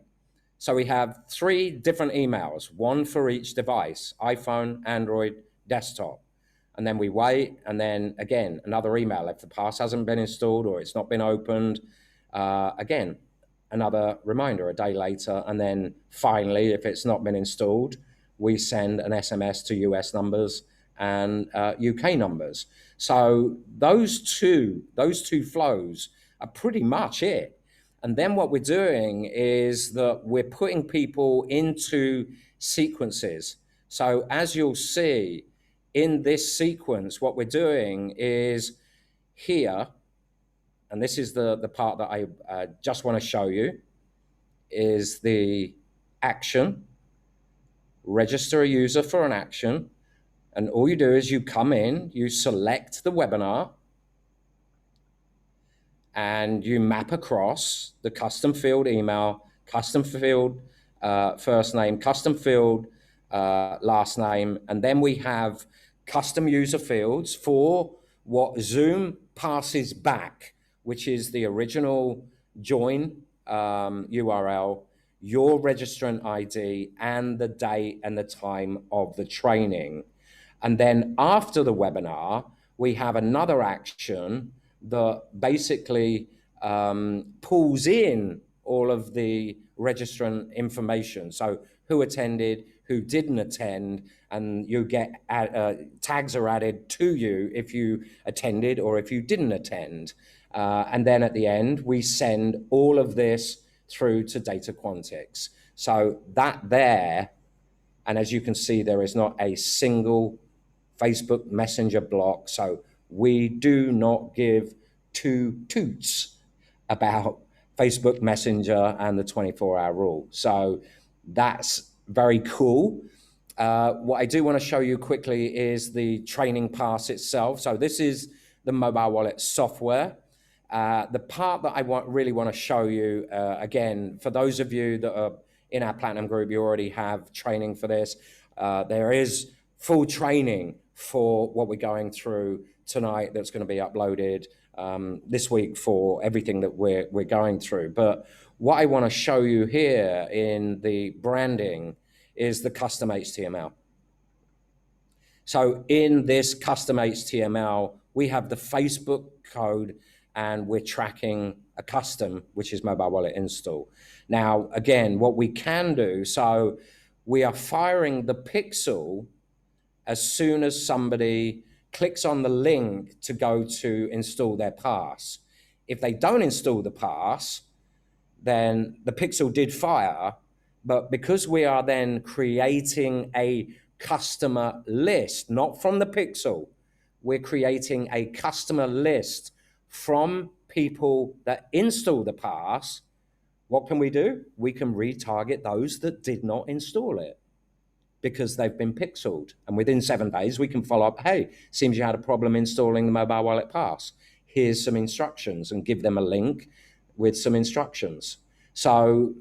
[SPEAKER 2] So we have 3 different emails, one for each device, iPhone, Android, desktop. And then we wait, and then again, another email. If the pass hasn't been installed or it's not been opened, again, another reminder a day later. And then finally, if it's not been installed, we send an SMS to US numbers and UK numbers. So those two flows are pretty much it. And then what we're doing is that we're putting people into sequences. So as you'll see in this sequence, what we're doing is here, and this is the part that I just want to show you, is the action, register a user for an action. And all you do is you come in, you select the webinar, and you map across the custom field email, custom field first name, custom field last name, and then we have custom user fields for what Zoom passes back, which is the original join URL, your registrant ID, and the date and the time of the training. And then after the webinar, we have another action that basically pulls in all of the registrant information. So who attended, who didn't attend, and you get tags are added to you if you attended or if you didn't attend. And then at the end, we send all of this through to Data Quantix. So that there, and as you can see, there is not a single Facebook Messenger block. So we do not give 2 toots about Facebook Messenger and the 24-hour rule. So that's very cool. What I do want to show you quickly is the training pass itself. So this is the mobile wallet software. The part that I really want to show you, again, for those of you that are in our Platinum group, you already have training for this. There is full training for what we're going through tonight that's going to be uploaded this week for everything that we're going through. But what I want to show you here in the branding is the custom HTML. So in this custom HTML, we have the Facebook code and we're tracking a custom, which is mobile wallet install. Now, again, what we can do, so we are firing the pixel as soon as somebody clicks on the link to go to install their pass. If they don't install the pass, then the pixel did fire, but because we are then creating a customer list, not from the pixel, we're creating a customer list from people that install the pass. What can we do? We can retarget those that did not install it because they've been pixeled. And within 7 days, we can follow up, hey, seems you had a problem installing the mobile wallet pass. Here's some instructions, and give them a link with some instructions. So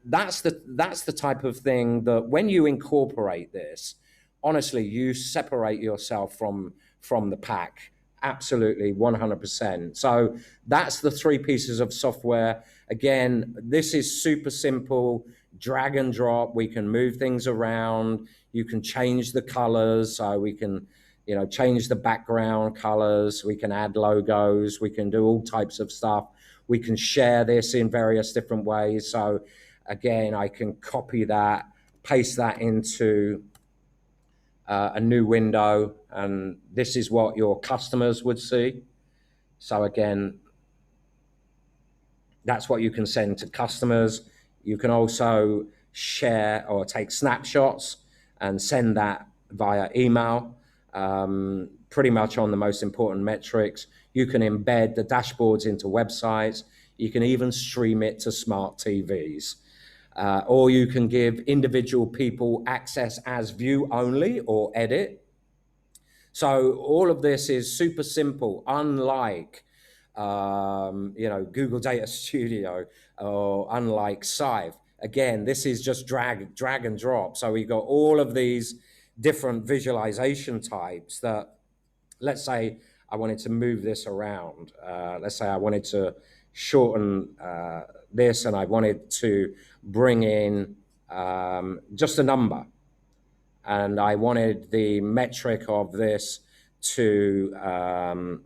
[SPEAKER 2] that's the type of thing that when you incorporate this, honestly, you separate yourself from the pack. Absolutely, 100%. So that's the 3 pieces of software. Again, this is super simple, drag and drop. We can move things around. You can change the colors. So we can, change the background colors. We can add logos. We can do all types of stuff. We can share this in various different ways. So again, I can copy that, paste that into a new window, and this is what your customers would see. So again, that's what you can send to customers. You can also share or take snapshots and send that via email, pretty much on the most important metrics. You can embed the dashboards into websites. You can even stream it to smart TVs. Or you can give individual people access as view only or edit. So all of this is super simple, unlike Google Data Studio or unlike Scythe. Again, this is just drag and drop. So we've got all of these different visualization types that, let's say I wanted to move this around. Let's say I wanted to shorten this and I wanted to bring in just a number. And I wanted the metric of this to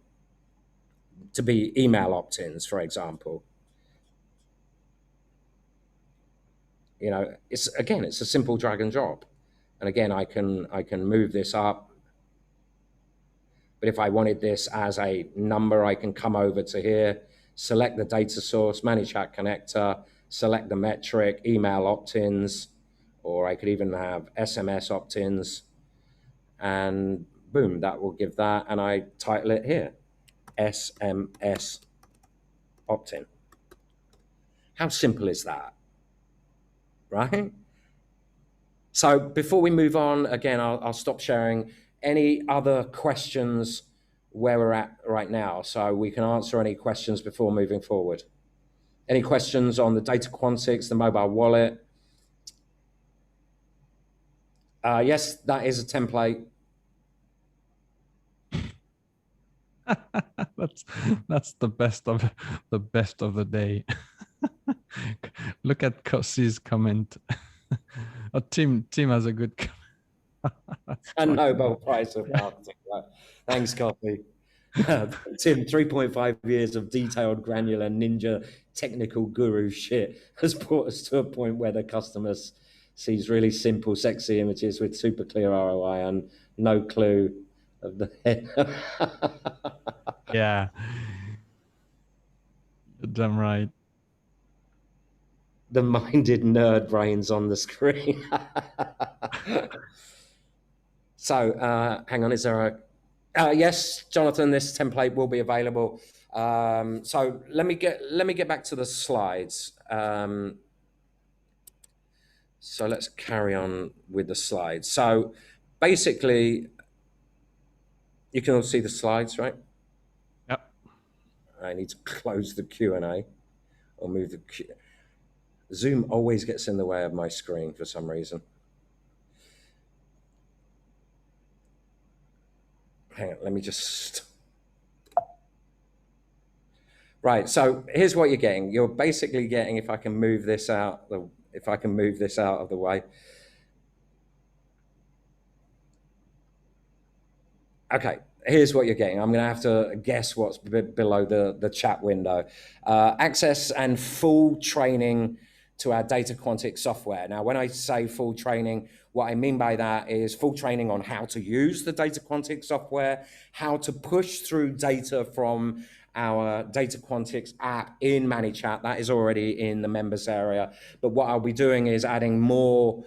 [SPEAKER 2] be email opt-ins, for example. It's a simple drag and drop. And again, I can move this up. But if I wanted this as a number, I can come over to here, select the data source, ManyChat connector, select the metric, email opt-ins, or I could even have SMS opt-ins, and boom, that will give that, and I title it here, SMS opt-in. How simple is that, right? So before we move on, again, I'll stop sharing. Any other questions where we're at right now, so we can answer any questions before moving forward? Any questions on the data Quantix, the mobile wallet? Yes, that is a template.
[SPEAKER 1] That's the best of the day. Look at Kossi's comment. Tim has a good
[SPEAKER 2] A Nobel Prize for marketing. Thanks, Cossi. Tim, 3.5 years of detailed, granular, ninja, technical guru shit has brought us to a point where the customer sees really simple, sexy images with super clear ROI and no clue of the head.
[SPEAKER 1] Yeah. You're damn right.
[SPEAKER 2] The minded nerd brains on the screen. So, hang on, is there a... yes, Jonathan, this template will be available. So let me get back to the slides. So let's carry on with the slides. So basically, you can all see the slides, right?
[SPEAKER 1] Yep.
[SPEAKER 2] I need to close the Q&A or move the Zoom always gets in the way of my screen for some reason. Hang on, let me just... Right, so here's what you're getting. You're basically getting, if I can move this out of the way. Okay, here's what you're getting. I'm going to have to guess what's below the chat window. Access and full training to our data Quantix software. Now, when I say full training, what I mean by that is full training on how to use the data Quantix software, how to push through data from our data Quantix app in ManyChat. That is already in the members area. But what I'll be doing is adding more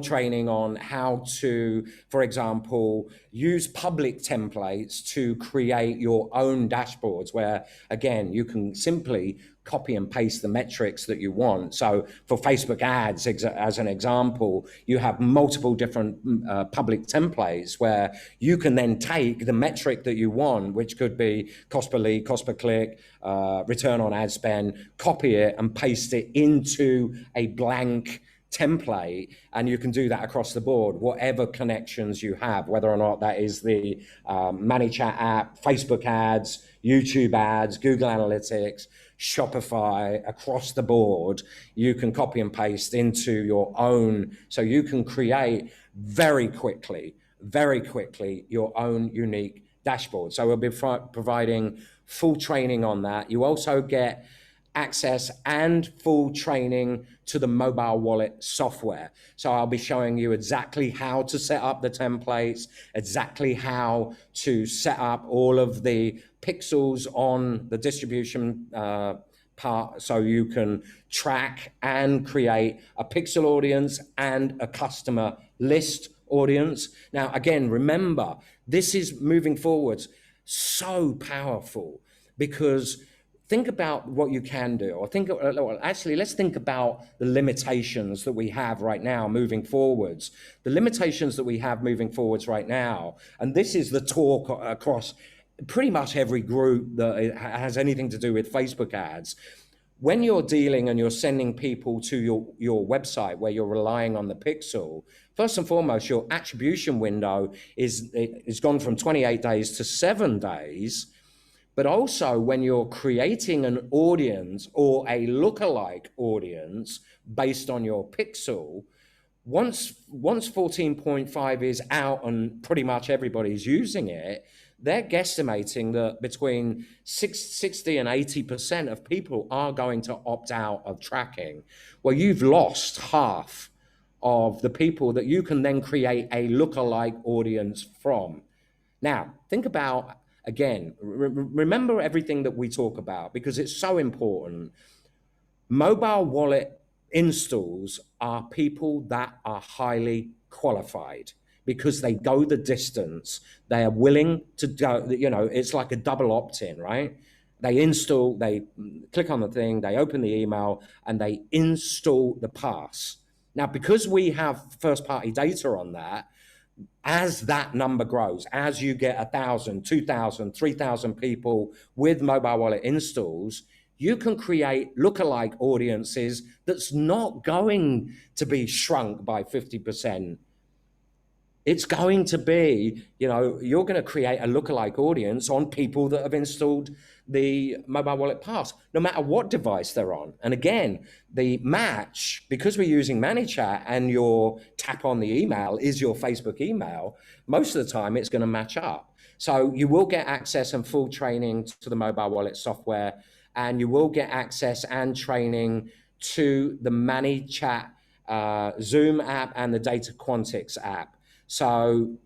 [SPEAKER 2] training on how to, for example, use public templates to create your own dashboards where, again, you can simply copy and paste the metrics that you want. So for Facebook ads, as an example, you have multiple different public templates where you can then take the metric that you want, which could be cost per lead, cost per click, return on ad spend, copy it and paste it into a blank template, and you can do that across the board, whatever connections you have, whether or not that is the ManyChat app, Facebook ads, YouTube ads, Google Analytics, Shopify, across the board, you can copy and paste into your own, so you can create very quickly, your own unique dashboard. So we'll be providing full training on that. You also get access and full training to the mobile wallet software. So I'll be showing you exactly how to set up the templates, exactly how to set up all of the pixels on the distribution part, so you can track and create a pixel audience and a customer list audience. Now, again, remember, this is moving forwards so powerful because think about what you can do, or actually, let's think about the limitations that we have right now moving forwards. The limitations that we have moving forwards right now, and this is the talk across pretty much every group that has anything to do with Facebook ads. When you're dealing and you're sending people to your website where you're relying on the pixel, first and foremost, your attribution window is gone from 28 days to 7 days. But also when you're creating an audience or a lookalike audience based on your pixel, once 14.5 is out and pretty much everybody's using it, they're guesstimating that between 60 and 80% of people are going to opt out of tracking. Well, you've lost half of the people that you can then create a lookalike audience from. Now, think about, again, remember everything that we talk about because it's so important. Mobile wallet installs are people that are highly qualified because they go the distance. They are willing to go, it's like a double opt-in, right? They install, they click on the thing, they open the email, and they install the pass. Now, because we have first-party data on that, as that number grows, as you get 1,000, 2,000, 3,000 people with mobile wallet installs, you can create lookalike audiences that's not going to be shrunk by 50%. It's going to be, you're going to create a lookalike audience on people that have installed the mobile wallet pass, no matter what device they're on. And again, the match, because we're using ManyChat and your tap on the email is your Facebook email, most of the time it's going to match up. So you will get access and full training to the mobile wallet software, and you will get access and training to the ManyChat Zoom app and the Data Quantix app. So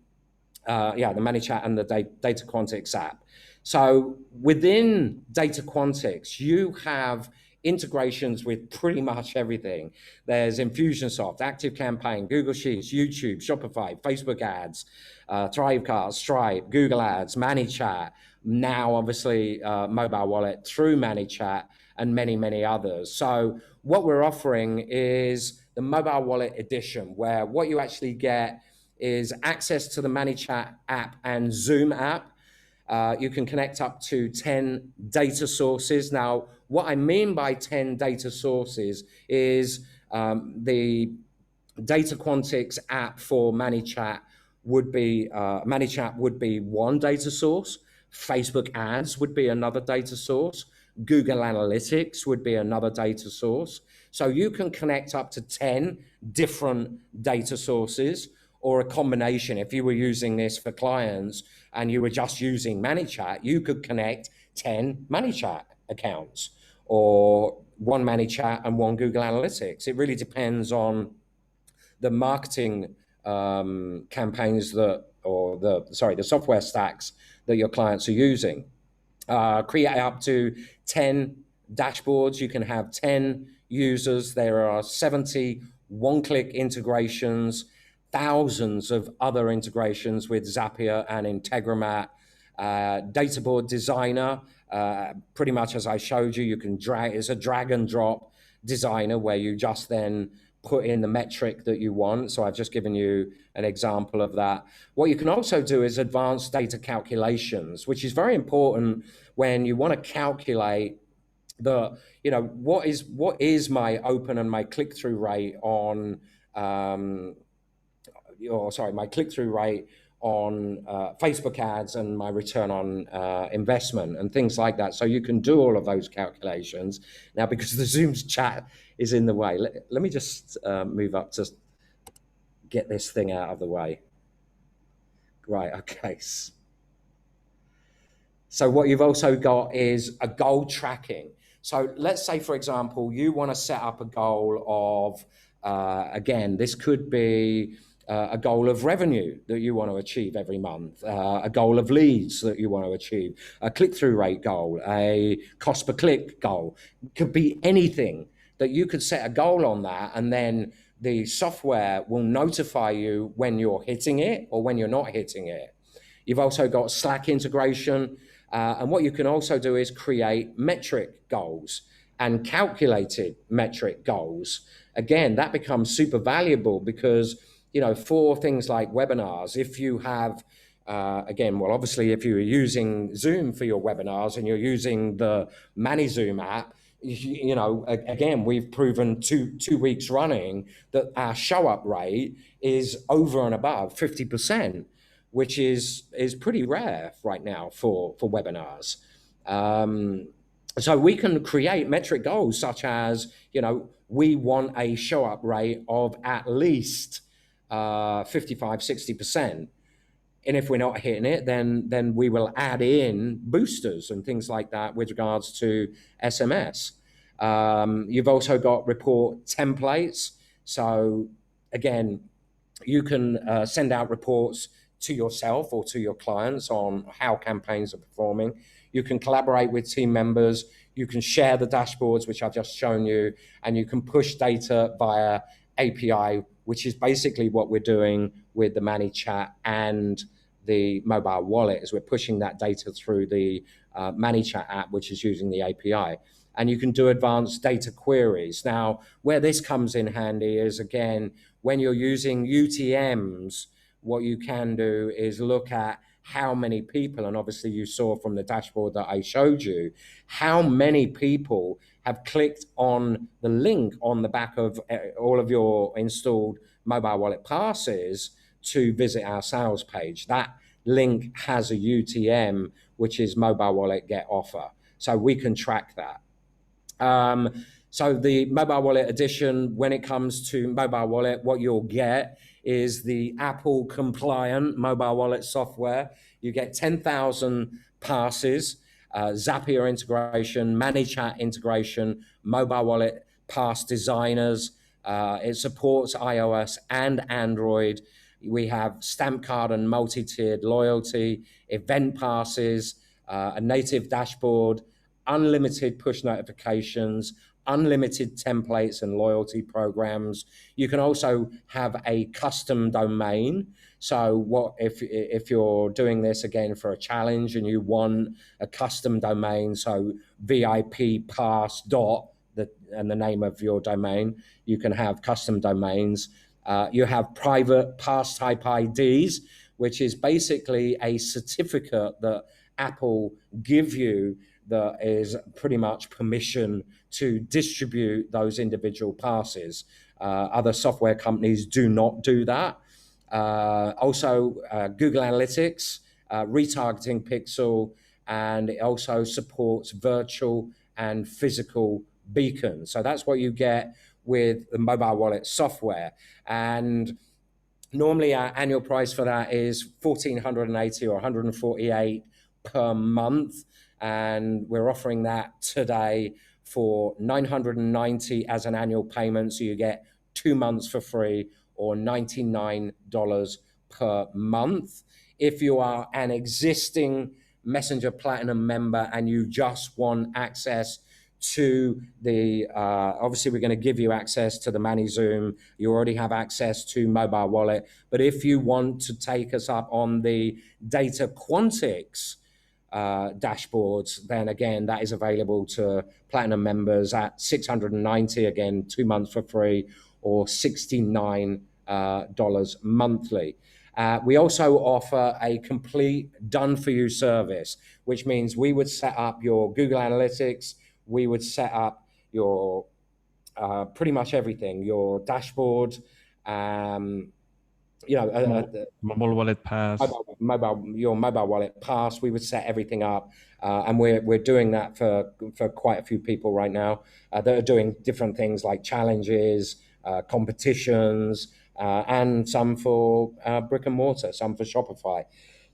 [SPEAKER 2] the ManyChat and the Data Quantix app. So within Data Quantix, you have integrations with pretty much everything. There's Infusionsoft, Activecampaign, Google Sheets, YouTube, Shopify, Facebook ads, Thrivecart, Stripe, Google Ads, ManyChat, now obviously mobile wallet through ManyChat, and many, many others. So what we're offering is the mobile wallet edition, where what you actually get is access to the ManyChat app and Zoom app. You can connect up to 10 data sources. Now, what I mean by 10 data sources is the Data Quantix app for ManyChat would be one data source. Facebook ads would be another data source. Google Analytics would be another data source. So you can connect up to 10 different data sources, or a combination. If you were using this for clients and you were just using ManyChat, you could connect 10 ManyChat accounts, or one ManyChat and one Google Analytics. It really depends on the marketing campaigns the software stacks that your clients are using. Create up to 10 dashboards. You can have 10 users. There are 70 one-click integrations, thousands of other integrations with Zapier and Integromat. Databoard Designer, pretty much as I showed you, you can it's a drag and drop designer where you just then put in the metric that you want. So I've just given you an example of that. What you can also do is advanced data calculations, which is very important when you want to calculate what is my open and my click-through rate on my click-through rate on Facebook ads and my return on investment and things like that. So you can do all of those calculations. Now, because the Zoom's chat is in the way, let me just move up to get this thing out of the way. Right, okay. So what you've also got is a goal tracking. So let's say, for example, you want to set up a goal of, again, this could be a goal of revenue that you want to achieve every month, a goal of leads that you want to achieve, a click-through rate goal, a cost per click goal. It could be anything that you could set a goal on that, and then the software will notify you when you're hitting it or when you're not hitting it. You've also got Slack integration. And what you can also do is create metric goals and calculated metric goals. Again, that becomes super valuable because, for things like webinars, if you have, again, well, obviously, if you're using Zoom for your webinars and you're using the ManyZoom app, again, we've proven two weeks running that our show up rate is over and above 50%, which is pretty rare right now for webinars. So we can create metric goals such as, we want a show up rate of at least 55, 60%. And if we're not hitting it, then we will add in boosters and things like that with regards to SMS. You've also got report templates. So again, you can send out reports to yourself or to your clients on how campaigns are performing. You can collaborate with team members. You can share the dashboards, which I've just shown you, and you can push data via API, which is basically what we're doing with the ManyChat and the mobile wallet, as we're pushing that data through the ManyChat app, which is using the API. And you can do advanced data queries. Now, where this comes in handy is, again, when you're using UTMs, what you can do is look at how many people, and obviously you saw from the dashboard that I showed you, how many people have clicked on the link on the back of all of your installed mobile wallet passes to visit our sales page. That link has a UTM, which is mobile wallet get offer. So we can track that. So the mobile wallet edition, when it comes to mobile wallet, what you'll get is the Apple compliant mobile wallet software. You get 10,000 passes, Zapier integration, ManyChat integration, mobile wallet pass designers. It supports iOS and Android. We have stamp card and multi-tiered loyalty, event passes, a native dashboard, unlimited push notifications, unlimited templates and loyalty programs. You can also have a custom domain. So what if you're doing this again for a challenge and you want a custom domain, so VIP pass dot and the name of your domain, you can have custom domains. You have private pass type IDs, which is basically a certificate that Apple give you that is pretty much permission to distribute those individual passes. Other software companies do not do that. Also, Google Analytics, retargeting pixel, and it also supports virtual and physical beacons. So that's what you get with the mobile wallet software. And normally our annual price for that is $1,480 or $148 per month. And we're offering that today for $990 as an annual payment. So you get 2 months for free or $99 per month. If you are an existing Messenger Platinum member and you just want access to the, obviously we're going to give you access to the ManyZoom. You already have access to mobile wallet. But if you want to take us up on the data Quantix dashboards, then again, that is available to Platinum members at $690, again, 2 months for free, or $69 monthly. We also offer a complete done-for-you service, which means we would set up your Google Analytics, we would set up your pretty much everything, your dashboard,
[SPEAKER 1] mobile wallet pass,
[SPEAKER 2] your mobile wallet pass. We would set everything up, and we're doing that for quite a few people right now that are doing different things like challenges, competitions, and some for brick and mortar, some for Shopify.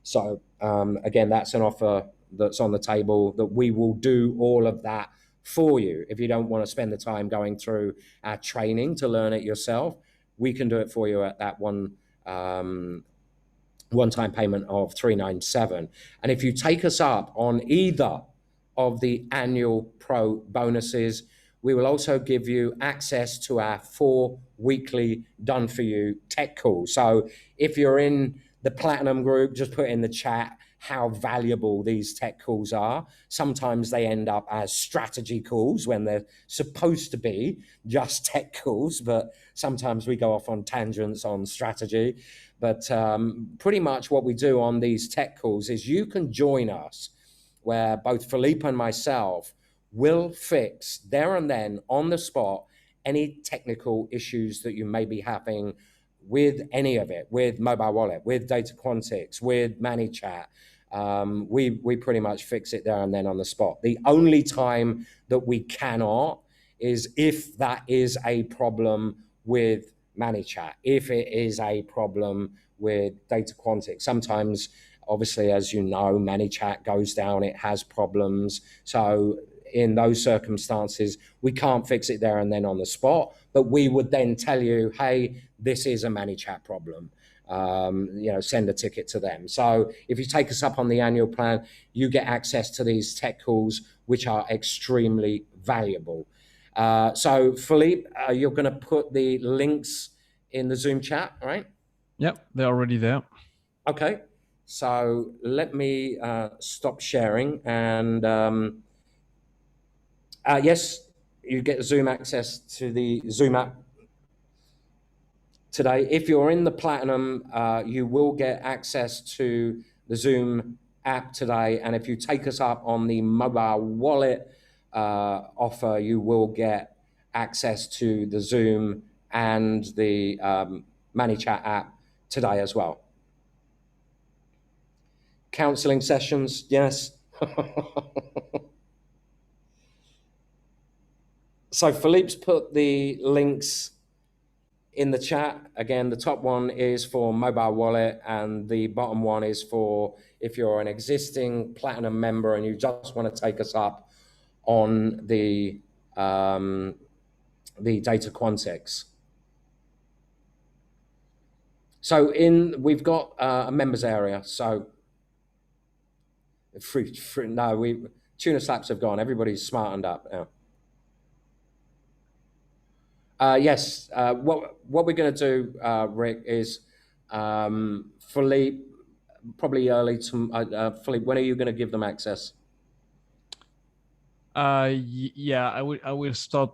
[SPEAKER 2] So again, that's an offer that's on the table, that we will do all of that for you. If you don't want to spend the time going through our training to learn it yourself, we can do it for you at that one-time payment of $397. And if you take us up on either of the annual pro bonuses, we will also give you access to our 4 weekly done-for-you tech calls. So if you're in the Platinum group, just put in the chat, how valuable these tech calls are. Sometimes they end up as strategy calls when they're supposed to be just tech calls, but sometimes we go off on tangents on strategy. But pretty much what we do on these tech calls is you can join us where both Philippe and myself will fix there and then on the spot any technical issues that you may be having with any of it, with mobile wallet, with data Quantix, with ManyChat. We pretty much fix it there and then on the spot. The only time that we cannot is if that is a problem with ManyChat, if it is a problem with data Quantix. Sometimes, obviously, as you know, ManyChat goes down, it has problems. So in those circumstances, we can't fix it there and then on the spot, but we would then tell you, hey, this is a ManyChat problem. Send a ticket to them. So if you take us up on the annual plan, you get access to these tech calls, which are extremely valuable. So Philippe, you're going to put the links in the Zoom chat, right?
[SPEAKER 1] Yep, they're already there.
[SPEAKER 2] Okay. So let me stop sharing and yes, you get Zoom access to the Zoom app today. If you're in the Platinum, you will get access to the Zoom app today. And if you take us up on the mobile wallet offer, you will get access to the Zoom and the ManyChat app today as well. Counseling sessions, yes. So Philippe's put the links in the chat. Again, the top one is for mobile wallet and the bottom one is for if you're an existing Platinum member and you just want to take us up on the data Quantix. So we've got a members area. So tuna slaps have gone. Everybody's smartened up now. Yes, what we're going to do, Rick, is Philippe, probably early to Philippe, when are you going to give them access?
[SPEAKER 1] Yeah, I will start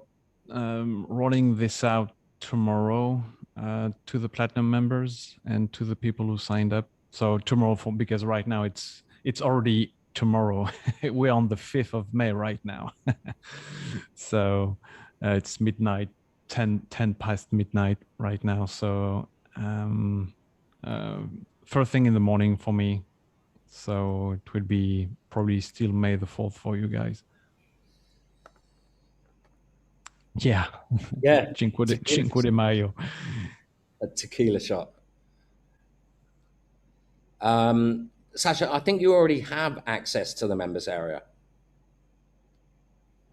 [SPEAKER 1] rolling this out tomorrow to the Platinum members and to the people who signed up. So tomorrow, because right now it's already tomorrow. We're on the 5th of May right now. So it's midnight. 10 past midnight right now. So first thing in the morning for me. So it will be probably still May the 4th for you guys. Yeah.
[SPEAKER 2] Yeah.
[SPEAKER 1] Cinque de Mayo.
[SPEAKER 2] A tequila shot. Sasha, I think you already have access to the members area.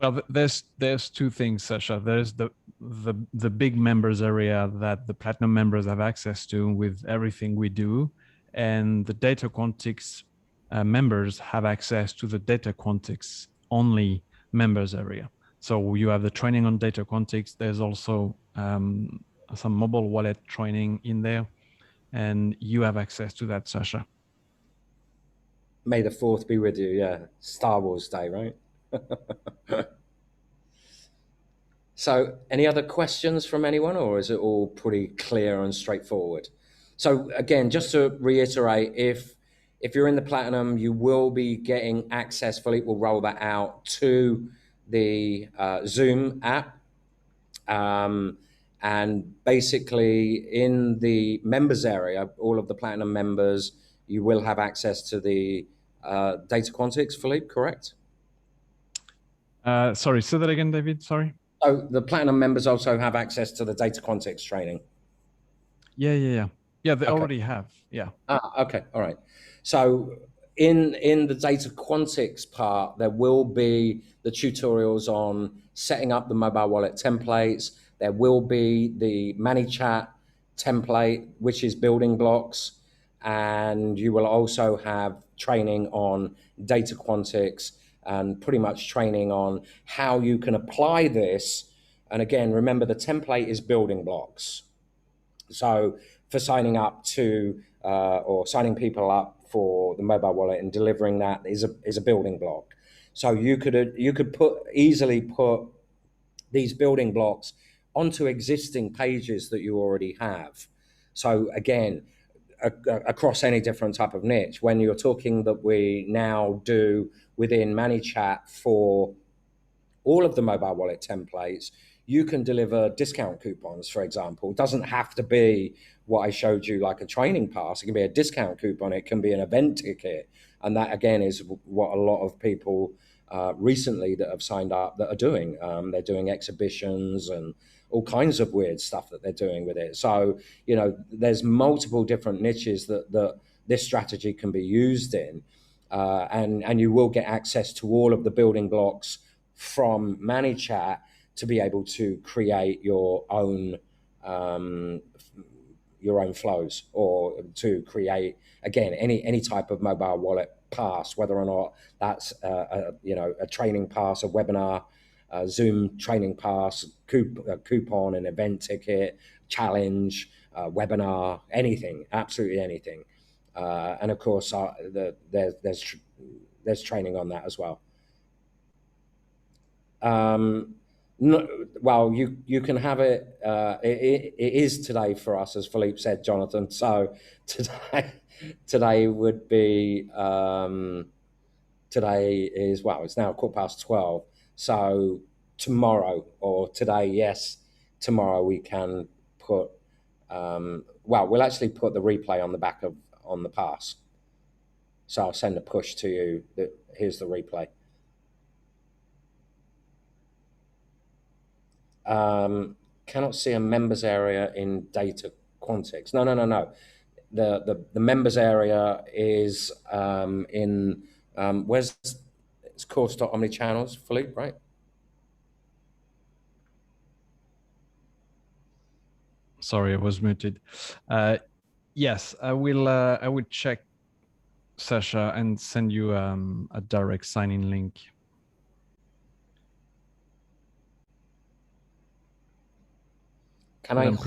[SPEAKER 1] Well, there's two things, Sasha. There's the big members area that the Platinum members have access to with everything we do, and the Data Quantix members have access to the Data Quantix only members area. So you have the training on Data Quantix. There's also some mobile wallet training in there, and you have access to that, Sasha.
[SPEAKER 2] May the 4th be with you. Yeah, Star Wars Day, right? So any other questions from anyone, or is it all pretty clear and straightforward? So again, just to reiterate, if you're in the Platinum, you will be getting access. Philippe will roll that out to the Zoom app. And basically in the members area, all of the Platinum members, you will have access to the data Quantix, Philippe, correct?
[SPEAKER 1] Sorry, say that again, David, sorry.
[SPEAKER 2] So the Platinum members also have access to the data Quantix training?
[SPEAKER 1] Yeah, they already have, yeah.
[SPEAKER 2] Okay, all right. So in the data Quantix part, there will be the tutorials on setting up the mobile wallet templates. There will be the ManyChat template, which is building blocks. And you will also have training on data Quantix and pretty much training on how you can apply this. And again, remember the template is building blocks. So for signing up to or signing people up for the mobile wallet and delivering that is a building block. So you could easily put these building blocks onto existing pages that you already have. So again, across any different type of niche, when you're talking that we now do within ManyChat for all of the mobile wallet templates, you can deliver discount coupons, for example. It doesn't have to be what I showed you, like a training pass. It can be a discount coupon. It can be an event ticket. And that, again, is what a lot of people recently that have signed up that are doing. They're doing exhibitions and all kinds of weird stuff that they're doing with it. So, there's multiple different niches that this strategy can be used in. And you will get access to all of the building blocks from ManyChat to be able to create your own flows, or to create, again, any type of mobile wallet pass, whether or not that's a training pass, a webinar, a Zoom training pass, coupon, an event ticket, challenge, webinar, anything, absolutely anything. And of course, there's training on that as well. No, well, you can have it. It is today for us, as Philippe said, Jonathan. So today would be today is, well, it's now 12:15. So tomorrow, or today, yes, tomorrow we can put. Well, we'll actually put the replay on the pass. So I'll send a push to you that here's the replay. Cannot see a members area in data Quantix. No. The members area is in where's it's course.omnichannels, Philippe, right?
[SPEAKER 1] Sorry, I was muted. Yes, I will check, Sasha, and send you a direct sign-in link. I'm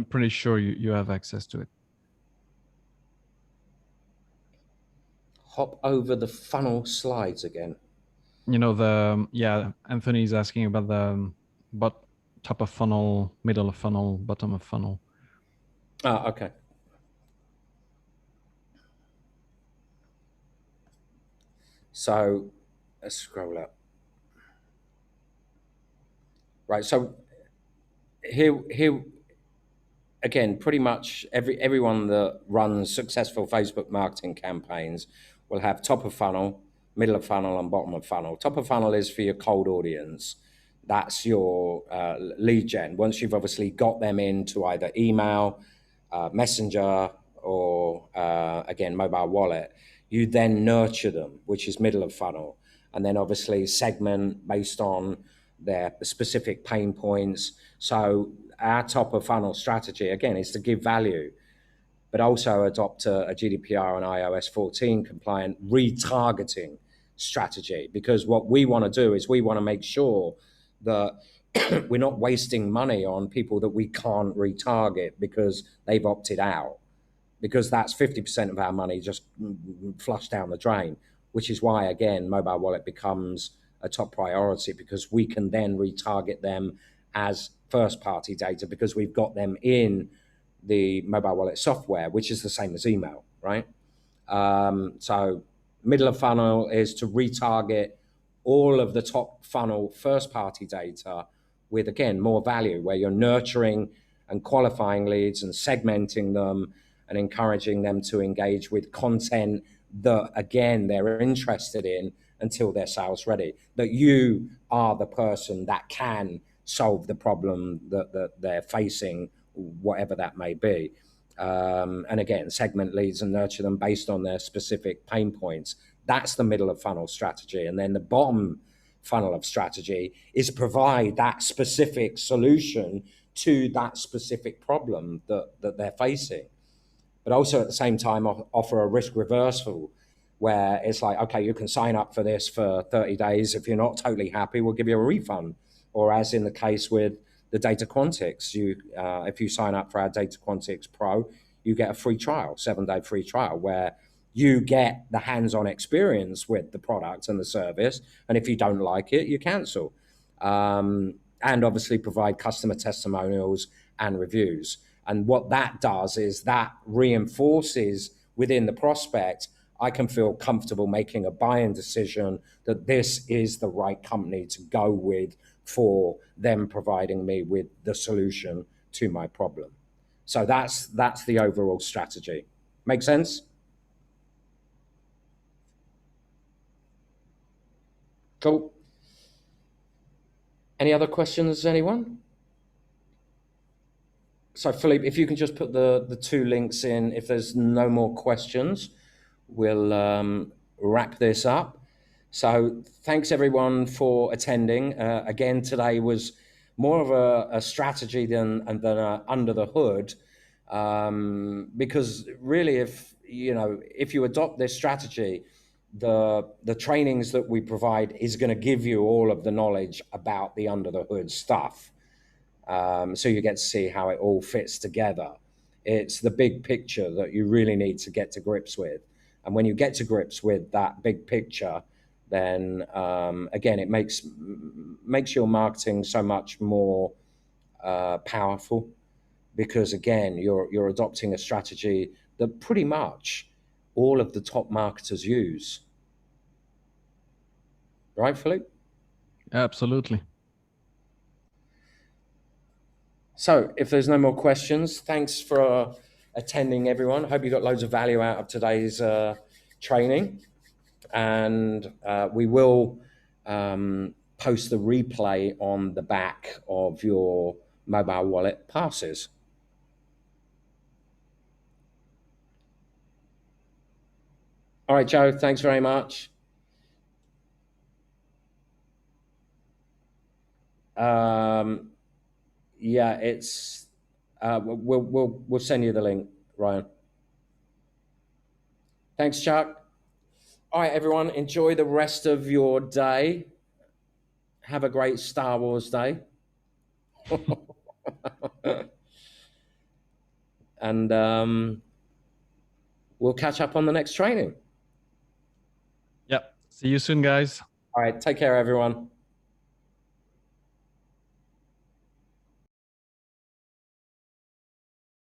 [SPEAKER 1] pretty sure you have access to it.
[SPEAKER 2] Hop over the funnel slides again.
[SPEAKER 1] Anthony is asking about the top of funnel, middle of funnel, bottom of funnel.
[SPEAKER 2] Okay. So let's scroll up. Right. So here again, pretty much everyone that runs successful Facebook marketing campaigns will have top of funnel, middle of funnel, and bottom of funnel. Top of funnel is for your cold audience. That's your lead gen. Once you've obviously got them into either email, messenger, or again, mobile wallet, you then nurture them, which is middle of funnel. And then obviously segment based on their specific pain points. So our top of funnel strategy, again, is to give value, but also adopt a GDPR and iOS 14 compliant retargeting strategy. Because what we want to do is we want to make sure that we're not wasting money on people that we can't retarget because they've opted out, because that's 50% of our money just flushed down the drain, which is why, again, mobile wallet becomes a top priority, because we can then retarget them as first-party data because we've got them in the mobile wallet software, which is the same as email, right? So middle of funnel is to retarget all of the top funnel first-party data with, again, more value, where you're nurturing and qualifying leads and segmenting them and encouraging them to engage with content that, again, they're interested in until they're sales ready, that you are the person that can solve the problem that they're facing, whatever that may be. And again, segment leads and nurture them based on their specific pain points. That's the middle of funnel strategy. And then the bottom funnel of strategy is provide that specific solution to that specific problem that they're facing. But also at the same time offer a risk reversal, where it's like, okay, you can sign up for this for 30 days. If you're not totally happy, we'll give you a refund. Or as in the case with the data Quantix. If you sign up for our data Quantix Pro, you get a free trial, 7-day free trial, where you get the hands-on experience with the product and the service. And if you don't like it, you cancel. And obviously provide customer testimonials and reviews. And what that does is that reinforces within the prospect, I can feel comfortable making a buying decision that this is the right company to go with for them providing me with the solution to my problem. So that's the overall strategy. Make sense? Cool. Any other questions, anyone? So Philippe, if you can just put the 2 links in, if there's no more questions, we'll wrap this up. So thanks everyone for attending. Again, today was more of a strategy than a under the hood, because really, if you adopt this strategy, the trainings that we provide is going to give you all of the knowledge about the under the hood stuff. So you get to see how it all fits together. It's the big picture that you really need to get to grips with. And when you get to grips with that big picture, then again, it makes your marketing so much more powerful, because again, you're adopting a strategy that pretty much all of the top marketers use. Right, Philippe?
[SPEAKER 1] Absolutely.
[SPEAKER 2] So if there's no more questions, thanks for attending, everyone. I hope you got loads of value out of today's training. And we will post the replay on the back of your mobile wallet passes. All right, Joe, thanks very much. Yeah, it's we'll send you the link, Ryan. Thanks, Chuck. All right, everyone, enjoy the rest of your day. Have a great Star Wars day. And we'll catch up on the next training.
[SPEAKER 1] Yep. See you soon, guys.
[SPEAKER 2] All right, take care, everyone.